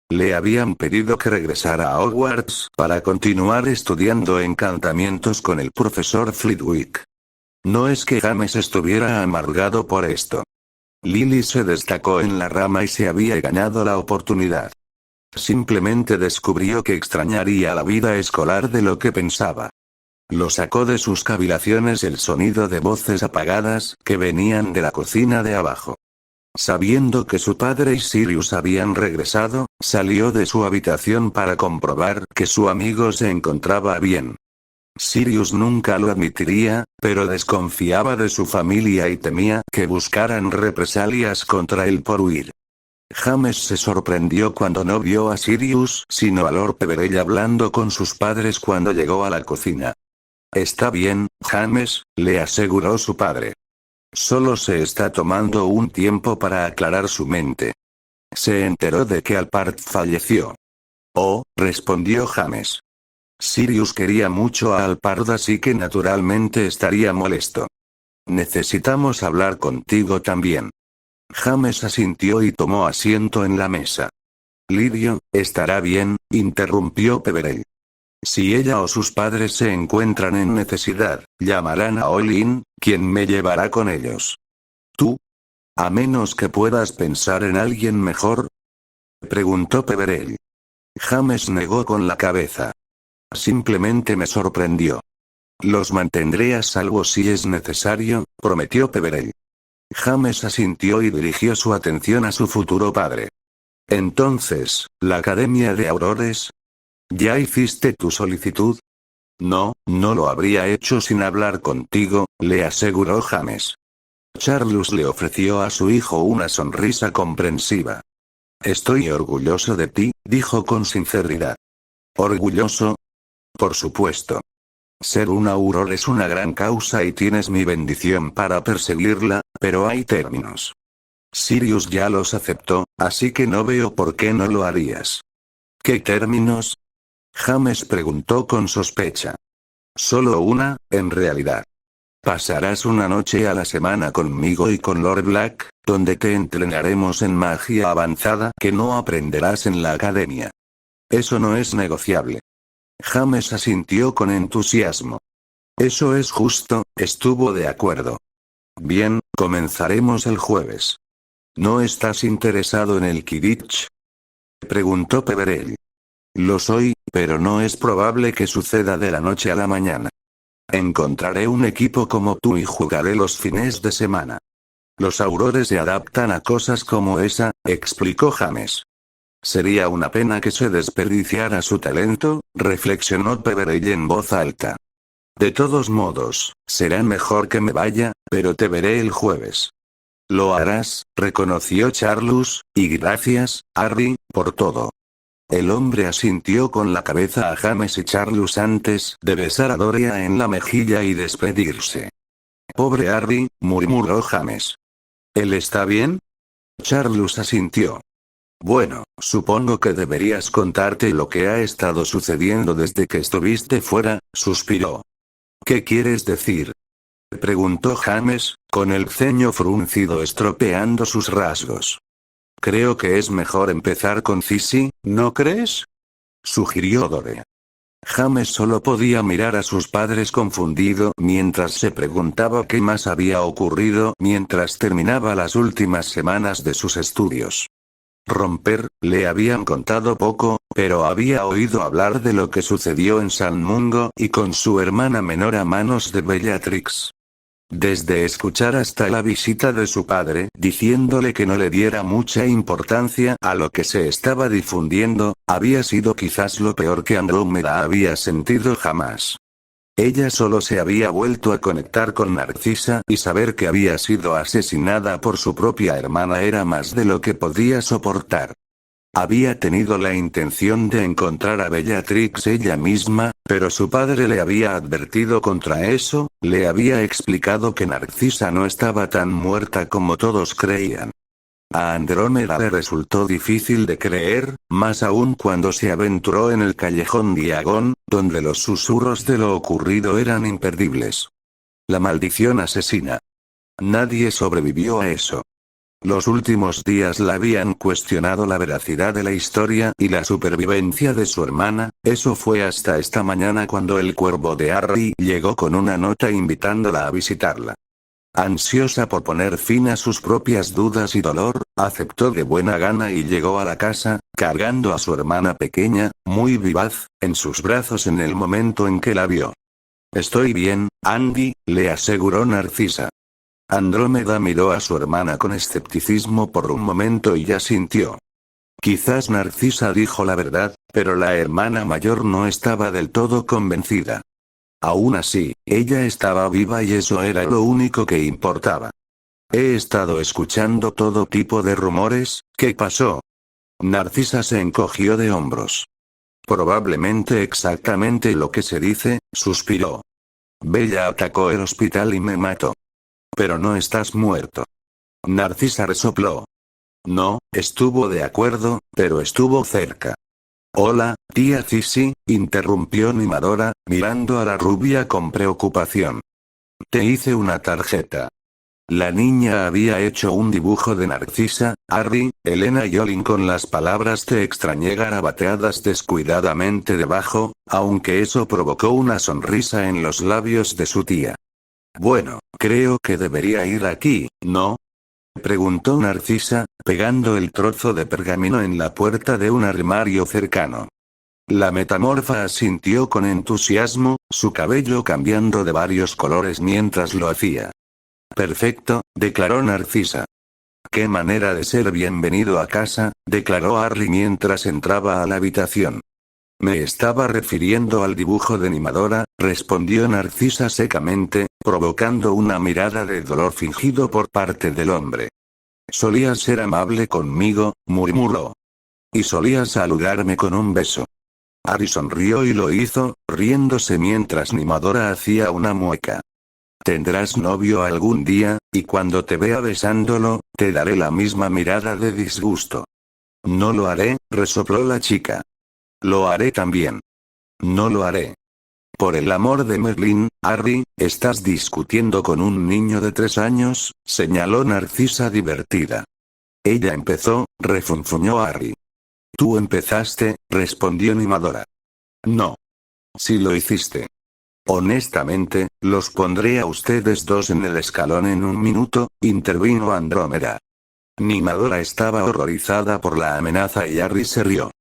Le habían pedido que regresara a Hogwarts para continuar estudiando encantamientos con el profesor Flitwick. No es que James estuviera amargado por esto. Lily se destacó en la rama y se había ganado la oportunidad. Simplemente descubrió que extrañaría la vida escolar de lo que pensaba. Lo sacó de sus cavilaciones el sonido de voces apagadas que venían de la cocina de abajo. Sabiendo que su padre y Sirius habían regresado, salió de su habitación para comprobar que su amigo se encontraba bien. Sirius nunca lo admitiría, pero desconfiaba de su familia y temía que buscaran represalias contra él por huir. James se sorprendió cuando no vio a Sirius sino a Lord Peverell hablando con sus padres cuando llegó a la cocina. Está bien, James, le aseguró su padre. Solo se está tomando un tiempo para aclarar su mente. Se enteró de que Alpard falleció. Oh, respondió James. Sirius quería mucho a Alpard, así que naturalmente estaría molesto. Necesitamos hablar contigo también. James asintió y tomó asiento en la mesa. Lidio, estará bien, interrumpió Peverell. Si ella o sus padres se encuentran en necesidad, llamarán a Olin, quien me llevará con ellos. ¿Tú? ¿A menos que puedas pensar en alguien mejor?, preguntó Peverell. James negó con la cabeza. Simplemente me sorprendió. Los mantendré a salvo si es necesario, prometió Peverell. James asintió y dirigió su atención a su futuro padre. Entonces, ¿la Academia de Aurores? ¿Ya hiciste tu solicitud? No, no lo habría hecho sin hablar contigo, le aseguró James. Charlus le ofreció a su hijo una sonrisa comprensiva. Estoy orgulloso de ti, dijo con sinceridad. ¿Orgulloso? Por supuesto. Ser un Auror es una gran causa y tienes mi bendición para perseguirla, pero hay términos. Sirius ya los aceptó, así que no veo por qué no lo harías. ¿Qué términos? James preguntó con sospecha. Solo una, en realidad. Pasarás una noche a la semana conmigo y con Lord Black, donde te entrenaremos en magia avanzada que no aprenderás en la academia. Eso no es negociable. James asintió con entusiasmo. Eso es justo, estuvo de acuerdo. Bien, comenzaremos el jueves. ¿No estás interesado en el Quidditch? Preguntó Peverell. Lo soy, pero no es probable que suceda de la noche a la mañana. Encontraré un equipo como tú y jugaré los fines de semana. Los aurores se adaptan a cosas como esa, explicó James. Sería una pena que se desperdiciara su talento, reflexionó Peverell en voz alta. De todos modos, será mejor que me vaya, pero te veré el jueves. Lo harás, reconoció Charlus, y gracias, Harry, por todo. El hombre asintió con la cabeza a James y Charlus antes de besar a Doria en la mejilla y despedirse. Pobre Harry, murmuró James. ¿Él está bien? Charlus asintió. Bueno, supongo que deberías contarte lo que ha estado sucediendo desde que estuviste fuera, suspiró. ¿Qué quieres decir? Preguntó James, con el ceño fruncido estropeando sus rasgos. Creo que es mejor empezar con Cissy, ¿no crees? Sugirió Dore. James solo podía mirar a sus padres confundido mientras se preguntaba qué más había ocurrido mientras terminaba las últimas semanas de sus estudios. Romper, le habían contado poco, pero había oído hablar de lo que sucedió en San Mungo y con su hermana menor a manos de Bellatrix. Desde escuchar hasta la visita de su padre diciéndole que no le diera mucha importancia a lo que se estaba difundiendo, había sido quizás lo peor que Andrómeda había sentido jamás. Ella solo se había vuelto a conectar con Narcisa y saber que había sido asesinada por su propia hermana era más de lo que podía soportar. Había tenido la intención de encontrar a Bellatrix ella misma, pero su padre le había advertido contra eso, le había explicado que Narcisa no estaba tan muerta como todos creían. A Andrómeda le resultó difícil de creer, más aún cuando se aventuró en el callejón Diagon, donde los susurros de lo ocurrido eran imperdibles. La maldición asesina. Nadie sobrevivió a eso. Los últimos días la habían cuestionado la veracidad de la historia y la supervivencia de su hermana, eso fue hasta esta mañana cuando el cuervo de Harry llegó con una nota invitándola a visitarla. Ansiosa por poner fin a sus propias dudas y dolor, aceptó de buena gana y llegó a la casa, cargando a su hermana pequeña, muy vivaz, en sus brazos en el momento en que la vio. Estoy bien, Andy, le aseguró Narcisa. Andrómeda miró a su hermana con escepticismo por un momento y asintió. Quizás Narcisa dijo la verdad, pero la hermana mayor no estaba del todo convencida. Aún así, ella estaba viva y eso era lo único que importaba. He estado escuchando todo tipo de rumores, ¿qué pasó? Narcisa se encogió de hombros. Probablemente exactamente lo que se dice, suspiró. Bella atacó el hospital y me mató. Pero no estás muerto. Narcisa resopló. No, estuvo de acuerdo, pero estuvo cerca. Hola, tía Cissy, interrumpió Nimadora, mirando a la rubia con preocupación. Te hice una tarjeta. La niña había hecho un dibujo de Narcisa, Harry, Elena y Olin con las palabras te extrañé garabateadas descuidadamente debajo, aunque eso provocó una sonrisa en los labios de su tía. Bueno, creo que debería ir aquí, ¿no? Preguntó Narcisa, pegando el trozo de pergamino en la puerta de un armario cercano. La metamorfa asintió con entusiasmo, su cabello cambiando de varios colores mientras lo hacía. Perfecto, declaró Narcisa. Qué manera de ser bienvenido a casa, declaró Harry mientras entraba a la habitación. Me estaba refiriendo al dibujo de Nimadora, respondió Narcisa secamente, provocando una mirada de dolor fingido por parte del hombre. Solías ser amable conmigo, murmuró. Y solías saludarme con un beso. Harry sonrió y lo hizo, riéndose mientras Nimadora hacía una mueca. Tendrás novio algún día, y cuando te vea besándolo, te daré la misma mirada de disgusto. No lo haré, resopló la chica. Lo haré también. No lo haré. Por el amor de Merlín, Harry, estás discutiendo con un niño de 3 años, señaló Narcisa divertida. Ella empezó, refunfuñó Harry. Tú empezaste, respondió animadora. No. Si lo hiciste. Honestamente, los pondré a ustedes dos en el escalón en un minuto, intervino Andrómeda. Animadora estaba horrorizada por la amenaza y Harry se rió.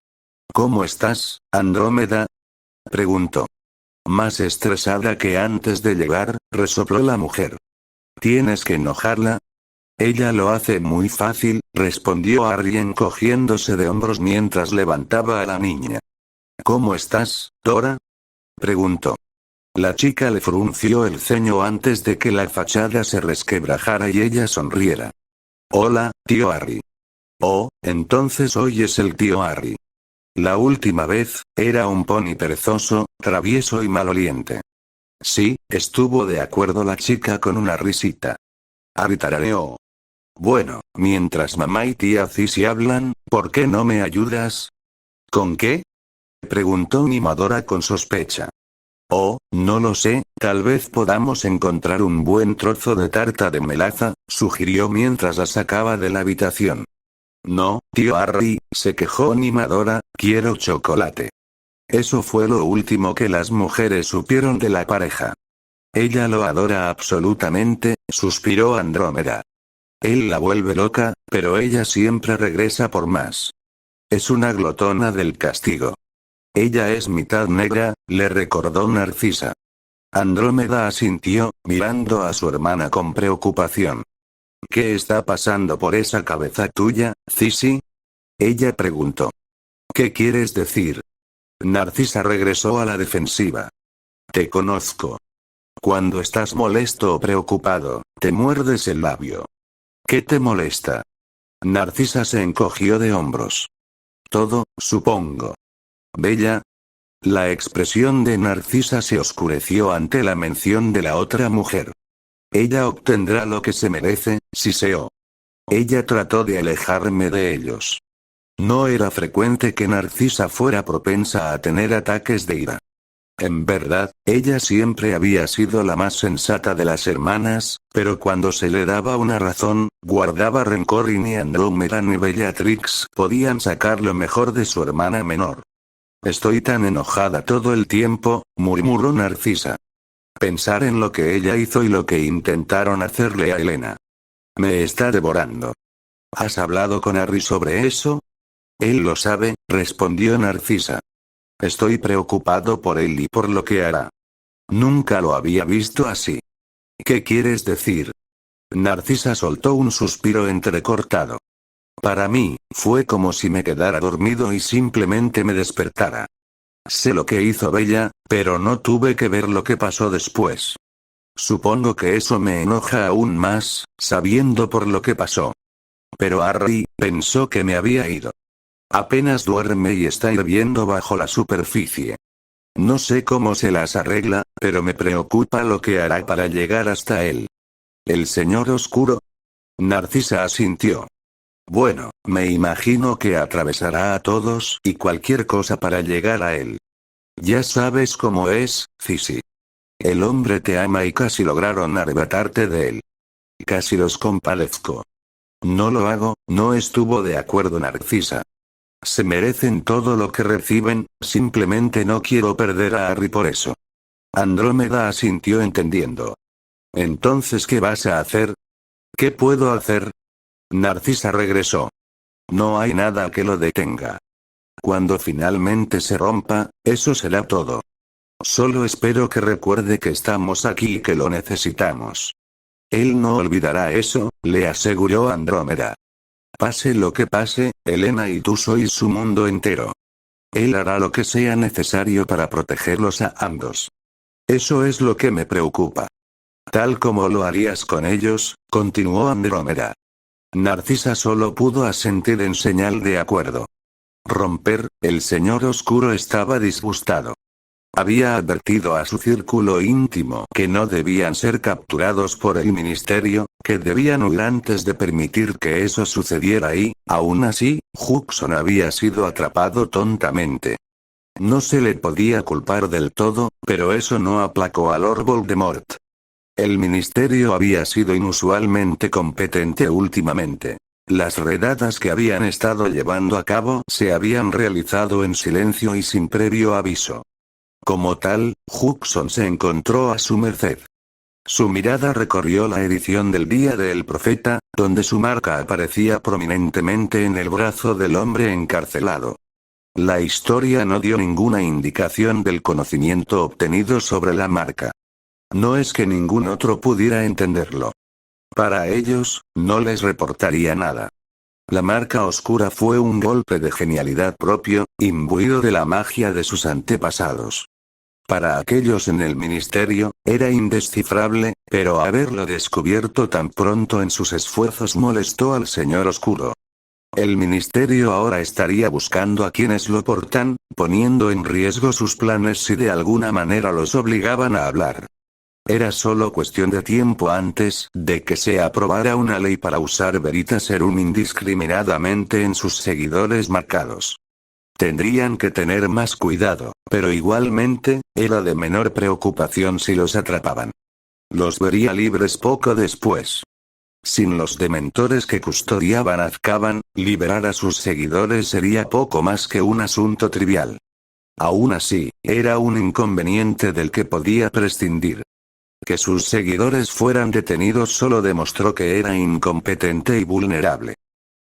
¿Cómo estás, Andrómeda? Preguntó. Más estresada que antes de llegar, resopló la mujer. ¿Tienes que enojarla? Ella lo hace muy fácil, respondió Harry encogiéndose de hombros mientras levantaba a la niña. ¿Cómo estás, Dora? Preguntó. La chica le frunció el ceño antes de que la fachada se resquebrajara y ella sonriera. Hola, tío Harry. Oh, entonces hoy es el tío Harry. La última vez, era un pony perezoso, travieso y maloliente. Sí, estuvo de acuerdo la chica con una risita. Harry tarareó. Bueno, mientras mamá y tía Cissy hablan, ¿por qué no me ayudas? ¿Con qué? Preguntó animadora con sospecha. Oh, no lo sé, tal vez podamos encontrar un buen trozo de tarta de melaza, sugirió mientras la sacaba de la habitación. No, tío Harry, se quejó animadora, quiero chocolate. Eso fue lo último que las mujeres supieron de la pareja. Ella lo adora absolutamente, suspiró Andrómeda. Él la vuelve loca, pero ella siempre regresa por más. Es una glotona del castigo. Ella es mitad negra, le recordó Narcisa. Andrómeda asintió, mirando a su hermana con preocupación. ¿Qué está pasando por esa cabeza tuya, Cissy? Ella preguntó. ¿Qué quieres decir? Narcisa regresó a la defensiva. Te conozco. Cuando estás molesto o preocupado, te muerdes el labio. ¿Qué te molesta? Narcisa se encogió de hombros. Todo, supongo. Bella. La expresión de Narcisa se oscureció ante la mención de la otra mujer. Ella obtendrá lo que se merece, siseó. Ella trató de alejarme de ellos. No era frecuente que Narcisa fuera propensa a tener ataques de ira. En verdad, ella siempre había sido la más sensata de las hermanas, pero cuando se le daba una razón, guardaba rencor y ni Andrómeda ni Bellatrix podían sacar lo mejor de su hermana menor. Estoy tan enojada todo el tiempo, murmuró Narcisa. Pensar en lo que ella hizo y lo que intentaron hacerle a Helena. Me está devorando. ¿Has hablado con Harry sobre eso? Él lo sabe, respondió Narcisa. Estoy preocupado por él y por lo que hará. Nunca lo había visto así. ¿Qué quieres decir? Narcisa soltó un suspiro entrecortado. Para mí, fue como si me quedara dormido y simplemente me despertara. Sé lo que hizo Bella, pero no tuve que ver lo que pasó después. Supongo que eso me enoja aún más, sabiendo por lo que pasó. Pero Harry pensó que me había ido. Apenas duerme y está hirviendo bajo la superficie. No sé cómo se las arregla, pero me preocupa lo que hará para llegar hasta él. ¿El señor oscuro? Narcisa asintió. Bueno, me imagino que atravesará a todos y cualquier cosa para llegar a él. Ya sabes cómo es, Cissy. El hombre te ama y casi lograron arrebatarte de él. Casi los compadezco. No lo hago, no estuvo de acuerdo Narcisa. Se merecen todo lo que reciben, simplemente no quiero perder a Harry por eso. Andrómeda asintió entendiendo. Entonces, ¿qué vas a hacer? ¿Qué puedo hacer? Narcisa regresó. No hay nada que lo detenga. Cuando finalmente se rompa, eso será todo. Solo espero que recuerde que estamos aquí y que lo necesitamos. Él no olvidará eso, le aseguró Andrómeda. Pase lo que pase, Helena y tú sois su mundo entero. Él hará lo que sea necesario para protegerlos a ambos. Eso es lo que me preocupa. Tal como lo harías con ellos, continuó Andrómeda. Narcisa solo pudo asentir en señal de acuerdo. Romper, el señor oscuro estaba disgustado. Había advertido a su círculo íntimo que no debían ser capturados por el ministerio, que debían huir antes de permitir que eso sucediera y, aún así, Hudson había sido atrapado tontamente. No se le podía culpar del todo, pero eso no aplacó a Lord Voldemort. El ministerio había sido inusualmente competente últimamente. Las redadas que habían estado llevando a cabo se habían realizado en silencio y sin previo aviso. Como tal, Hudson se encontró a su merced. Su mirada recorrió la edición del Día del Profeta, donde su marca aparecía prominentemente en el brazo del hombre encarcelado. La historia no dio ninguna indicación del conocimiento obtenido sobre la marca. No es que ningún otro pudiera entenderlo. Para ellos, no les reportaría nada. La marca oscura fue un golpe de genialidad propio, imbuido de la magia de sus antepasados. Para aquellos en el ministerio, era indescifrable, pero haberlo descubierto tan pronto en sus esfuerzos molestó al Señor Oscuro. El ministerio ahora estaría buscando a quienes lo portan, poniendo en riesgo sus planes si de alguna manera los obligaban a hablar. Era solo cuestión de tiempo antes de que se aprobara una ley para usar Veritaserum indiscriminadamente en sus seguidores marcados. Tendrían que tener más cuidado, pero igualmente, era de menor preocupación si los atrapaban. Los vería libres poco después. Sin los dementores que custodiaban Azkaban, liberar a sus seguidores sería poco más que un asunto trivial. Aún así, era un inconveniente del que podía prescindir. Que sus seguidores fueran detenidos solo demostró que era incompetente y vulnerable.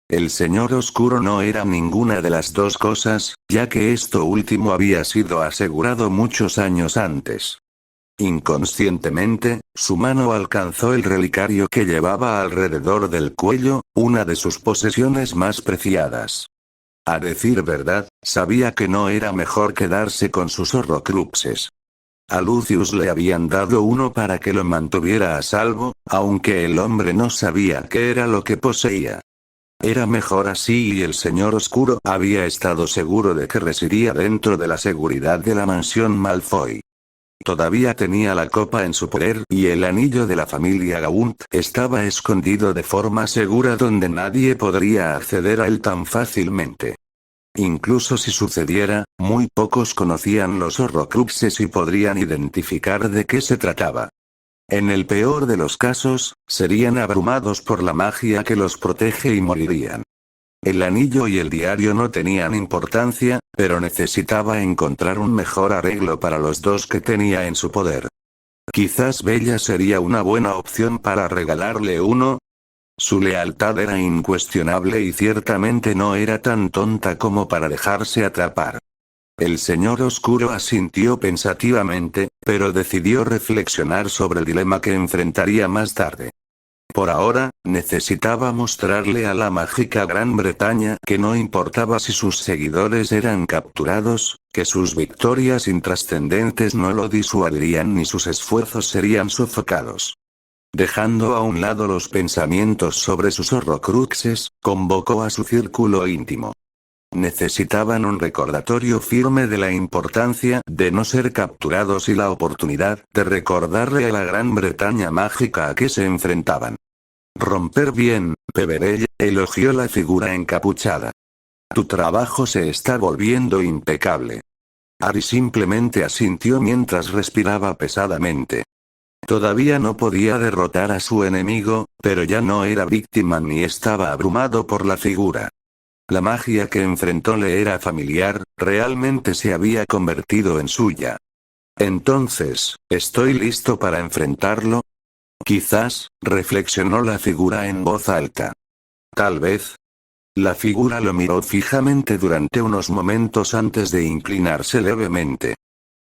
El Señor Oscuro no era ninguna de las dos cosas, ya que esto último había sido asegurado muchos años antes. Inconscientemente, su mano alcanzó el relicario que llevaba alrededor del cuello, una de sus posesiones más preciadas. A decir verdad, sabía que no era mejor quedarse con sus Horrocruxes. A Lucius le habían dado uno para que lo mantuviera a salvo, aunque el hombre no sabía qué era lo que poseía. Era mejor así y el Señor Oscuro había estado seguro de que residía dentro de la seguridad de la mansión Malfoy. Todavía tenía la copa en su poder y el anillo de la familia Gaunt estaba escondido de forma segura donde nadie podría acceder a él tan fácilmente. Incluso si sucediera, muy pocos conocían los Horrocruxes y podrían identificar de qué se trataba. En el peor de los casos, serían abrumados por la magia que los protege y morirían. El anillo y el diario no tenían importancia, pero necesitaba encontrar un mejor arreglo para los dos que tenía en su poder. Quizás Bella sería una buena opción para regalarle uno. Su lealtad era incuestionable y ciertamente no era tan tonta como para dejarse atrapar. El Señor Oscuro asintió pensativamente, pero decidió reflexionar sobre el dilema que enfrentaría más tarde. Por ahora, necesitaba mostrarle a la mágica Gran Bretaña que no importaba si sus seguidores eran capturados, que sus victorias intrascendentes no lo disuadirían ni sus esfuerzos serían sofocados. Dejando a un lado los pensamientos sobre sus Horrocruxes, convocó a su círculo íntimo. Necesitaban un recordatorio firme de la importancia de no ser capturados y la oportunidad de recordarle a la Gran Bretaña mágica a que se enfrentaban. Romper bien, Peverell, elogió la figura encapuchada. Tu trabajo se está volviendo impecable. Harry simplemente asintió mientras respiraba pesadamente. Todavía no podía derrotar a su enemigo, pero ya no era víctima ni estaba abrumado por la figura. La magia que enfrentó le era familiar, realmente se había convertido en suya. Entonces, ¿estoy listo para enfrentarlo? Quizás, reflexionó la figura en voz alta. Tal vez. La figura lo miró fijamente durante unos momentos antes de inclinarse levemente.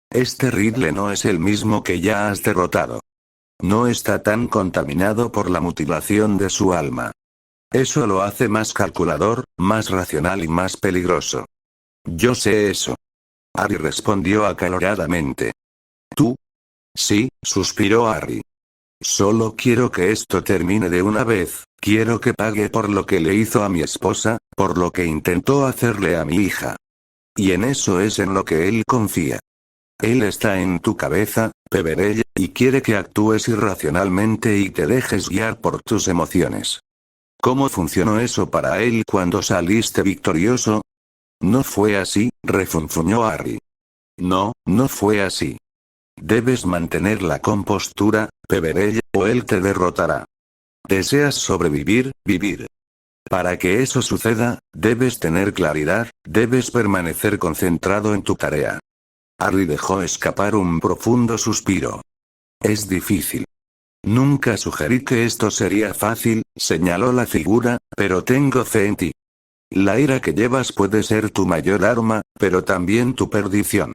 Este Riddle no es el mismo que ya has derrotado. No está tan contaminado por la mutilación de su alma. Eso lo hace más calculador, más racional y más peligroso. Yo sé eso. Harry respondió acaloradamente. ¿Tú? Sí, suspiró Harry. Solo quiero que esto termine de una vez, quiero que pague por lo que le hizo a mi esposa, por lo que intentó hacerle a mi hija. Y en eso es en lo que él confía. Él está en tu cabeza, Peverell, y quiere que actúes irracionalmente y te dejes guiar por tus emociones. ¿Cómo funcionó eso para él cuando saliste victorioso? No fue así, refunfuñó Harry. No, no fue así. Debes mantener la compostura, Peverell, o él te derrotará. ¿Deseas sobrevivir, vivir? Para que eso suceda, debes tener claridad, debes permanecer concentrado en tu tarea. Harry dejó escapar un profundo suspiro. Es difícil. Nunca sugerí que esto sería fácil, señaló la figura, pero tengo fe en ti. La ira que llevas puede ser tu mayor arma, pero también tu perdición.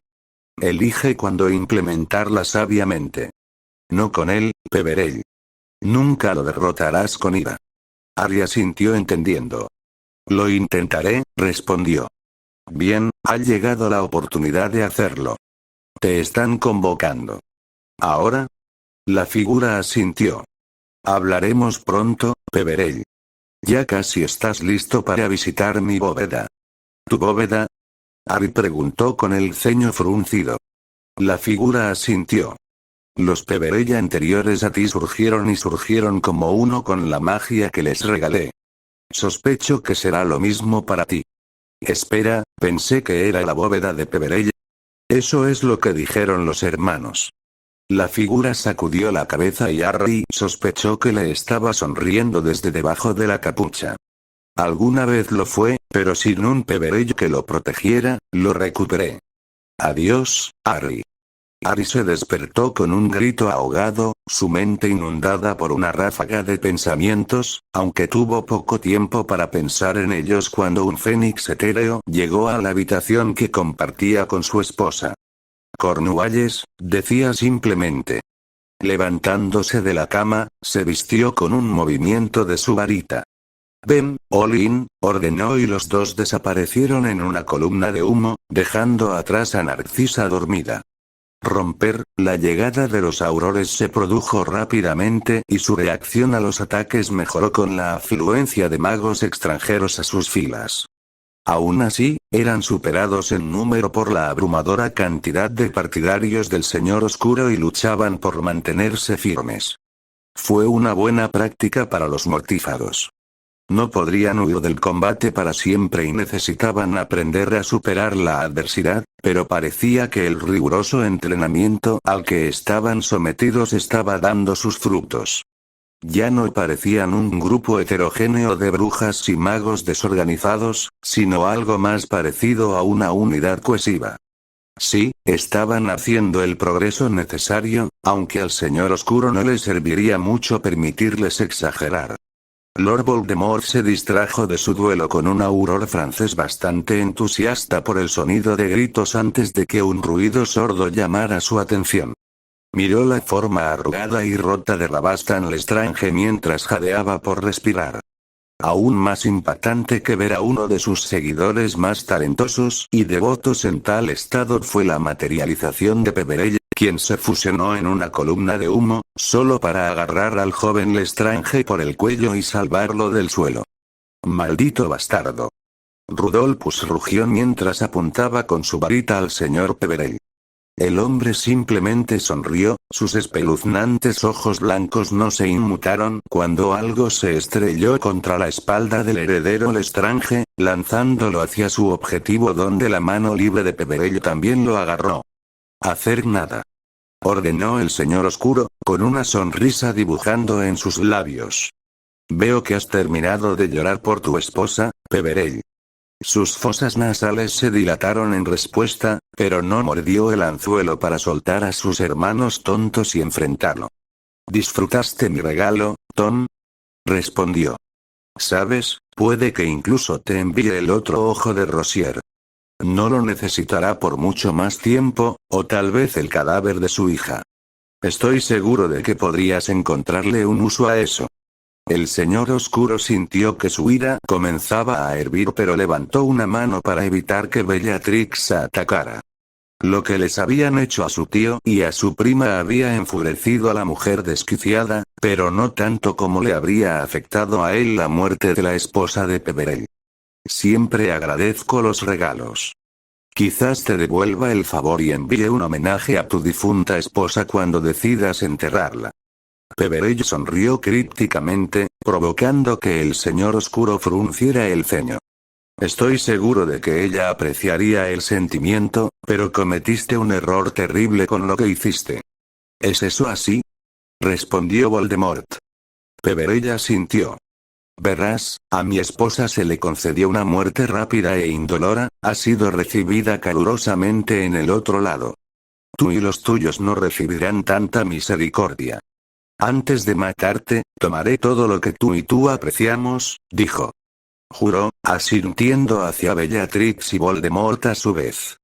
Elige cuándo implementarla sabiamente. No con él, Peverell. Nunca lo derrotarás con ira. Harry asintió entendiendo. Lo intentaré, respondió. Bien, ha llegado la oportunidad de hacerlo. Te están convocando. ¿Ahora? La figura asintió. Hablaremos pronto, Peverell. Ya casi estás listo para visitar mi bóveda. ¿Tu bóveda? Harry preguntó con el ceño fruncido. La figura asintió. Los Peverell anteriores a ti surgieron como uno con la magia que les regalé. Sospecho que será lo mismo para ti. Espera, pensé que era la bóveda de Peverell. Eso es lo que dijeron los hermanos. La figura sacudió la cabeza y Harry sospechó que le estaba sonriendo desde debajo de la capucha. Alguna vez lo fue, pero sin un Peverell que lo protegiera, lo recuperé. Adiós, Harry. Harry se despertó con un grito ahogado, su mente inundada por una ráfaga de pensamientos, aunque tuvo poco tiempo para pensar en ellos cuando un fénix etéreo llegó a la habitación que compartía con su esposa. Cornualles, decía simplemente. Levantándose de la cama, se vistió con un movimiento de su varita. Ven, Olin, ordenó y los dos desaparecieron en una columna de humo, dejando atrás a Narcisa dormida. Romper, la llegada de los aurores se produjo rápidamente y su reacción a los ataques mejoró con la afluencia de magos extranjeros a sus filas. Aún así, eran superados en número por la abrumadora cantidad de partidarios del Señor Oscuro y luchaban por mantenerse firmes. Fue una buena práctica para los mortífagos. No podrían huir del combate para siempre y necesitaban aprender a superar la adversidad, pero parecía que el riguroso entrenamiento al que estaban sometidos estaba dando sus frutos. Ya no parecían un grupo heterogéneo de brujas y magos desorganizados, sino algo más parecido a una unidad cohesiva. Sí, estaban haciendo el progreso necesario, aunque al Señor Oscuro no le serviría mucho permitirles exagerar. Lord Voldemort se distrajo de su duelo con un auror francés bastante entusiasta por el sonido de gritos antes de que un ruido sordo llamara su atención. Miró la forma arrugada y rota de Rabastan Lestrange mientras jadeaba por respirar. Aún más impactante que ver a uno de sus seguidores más talentosos y devotos en tal estado fue la materialización de Peverell, quien se fusionó en una columna de humo, solo para agarrar al joven Lestrange por el cuello y salvarlo del suelo. ¡Maldito bastardo! Rudolphus rugió mientras apuntaba con su varita al señor Peverell. El hombre simplemente sonrió, sus espeluznantes ojos blancos no se inmutaron cuando algo se estrelló contra la espalda del heredero Lestrange, lanzándolo hacia su objetivo donde la mano libre de Peverell también lo agarró. Hacer nada. Ordenó el señor Oscuro, con una sonrisa dibujando en sus labios. Veo que has terminado de llorar por tu esposa, Peverell. Sus fosas nasales se dilataron en respuesta, pero no mordió el anzuelo para soltar a sus hermanos tontos y enfrentarlo. ¿Disfrutaste mi regalo, Tom? Respondió. Sabes, puede que incluso te envíe el otro ojo de Rosier. No lo necesitará por mucho más tiempo, o tal vez el cadáver de su hija. Estoy seguro de que podrías encontrarle un uso a eso. El señor Oscuro sintió que su ira comenzaba a hervir, pero levantó una mano para evitar que Bellatrix atacara. Lo que les habían hecho a su tío y a su prima había enfurecido a la mujer desquiciada, pero no tanto como le habría afectado a él la muerte de la esposa de Peverell. Siempre agradezco los regalos. Quizás te devuelva el favor y envíe un homenaje a tu difunta esposa cuando decidas enterrarla. Peverell sonrió crípticamente, provocando que el señor Oscuro frunciera el ceño. Estoy seguro de que ella apreciaría el sentimiento, pero cometiste un error terrible con lo que hiciste. ¿Es eso así? Respondió Voldemort. Peverella sintió. Verás, a mi esposa se le concedió una muerte rápida e indolora, ha sido recibida calurosamente en el otro lado. Tú y los tuyos no recibirán tanta misericordia. Antes de matarte, tomaré todo lo que tú apreciamos, dijo. Juró, asintiendo hacia Bellatrix y Voldemort a su vez.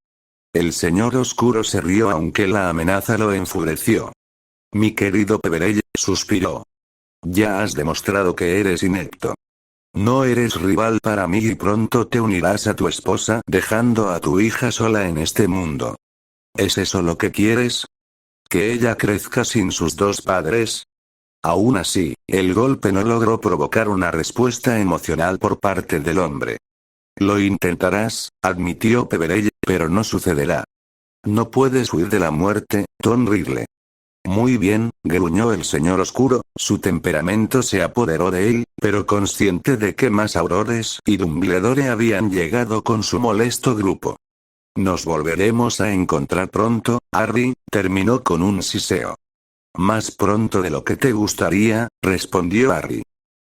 El señor oscuro se rió aunque la amenaza lo enfureció. Mi querido Peverell, suspiró. Ya has demostrado que eres inepto. No eres rival para mí y pronto te unirás a tu esposa dejando a tu hija sola en este mundo. ¿Es eso lo que quieres? ¿Que ella crezca sin sus dos padres? Aún así, el golpe no logró provocar una respuesta emocional por parte del hombre. Lo intentarás, admitió Peverell, pero no sucederá. No puedes huir de la muerte, Tom Riddle. Muy bien, gruñó el señor oscuro, su temperamento se apoderó de él, pero consciente de que más Aurores y Dumbledore habían llegado con su molesto grupo. Nos volveremos a encontrar pronto, Harry, terminó con un siseo. Más pronto de lo que te gustaría, respondió Harry.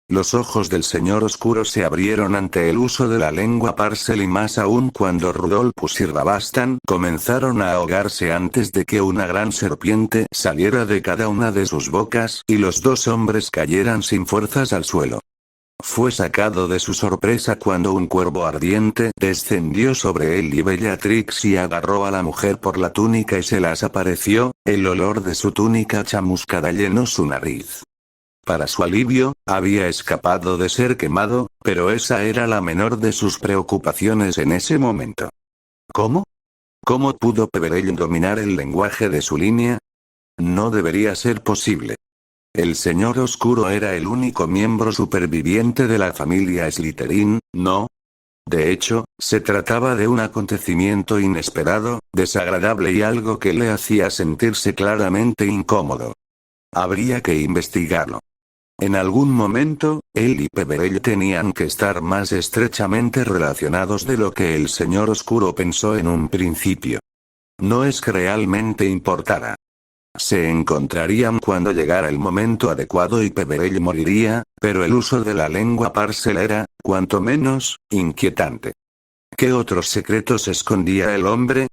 Los ojos del señor oscuro se abrieron ante el uso de la lengua Parcel y más aún cuando Rudolphus y Rabastan comenzaron a ahogarse antes de que una gran serpiente saliera de cada una de sus bocas y los dos hombres cayeran sin fuerzas al suelo. Fue sacado de su sorpresa cuando un cuervo ardiente descendió sobre él y Bellatrix y agarró a la mujer por la túnica y se las apareció, el olor de su túnica chamuscada llenó su nariz. Para su alivio, había escapado de ser quemado, pero esa era la menor de sus preocupaciones en ese momento. ¿Cómo? ¿Cómo pudo Peverell dominar el lenguaje de su línea? No debería ser posible. El señor oscuro era el único miembro superviviente de la familia Slytherin, ¿no? De hecho, se trataba de un acontecimiento inesperado, desagradable y algo que le hacía sentirse claramente incómodo. Habría que investigarlo. En algún momento, él y Peverell tenían que estar más estrechamente relacionados de lo que el señor oscuro pensó en un principio. No es que realmente importara. Se encontrarían cuando llegara el momento adecuado y Peverell moriría, pero el uso de la lengua Parcel era, cuanto menos, inquietante. ¿Qué otros secretos escondía el hombre?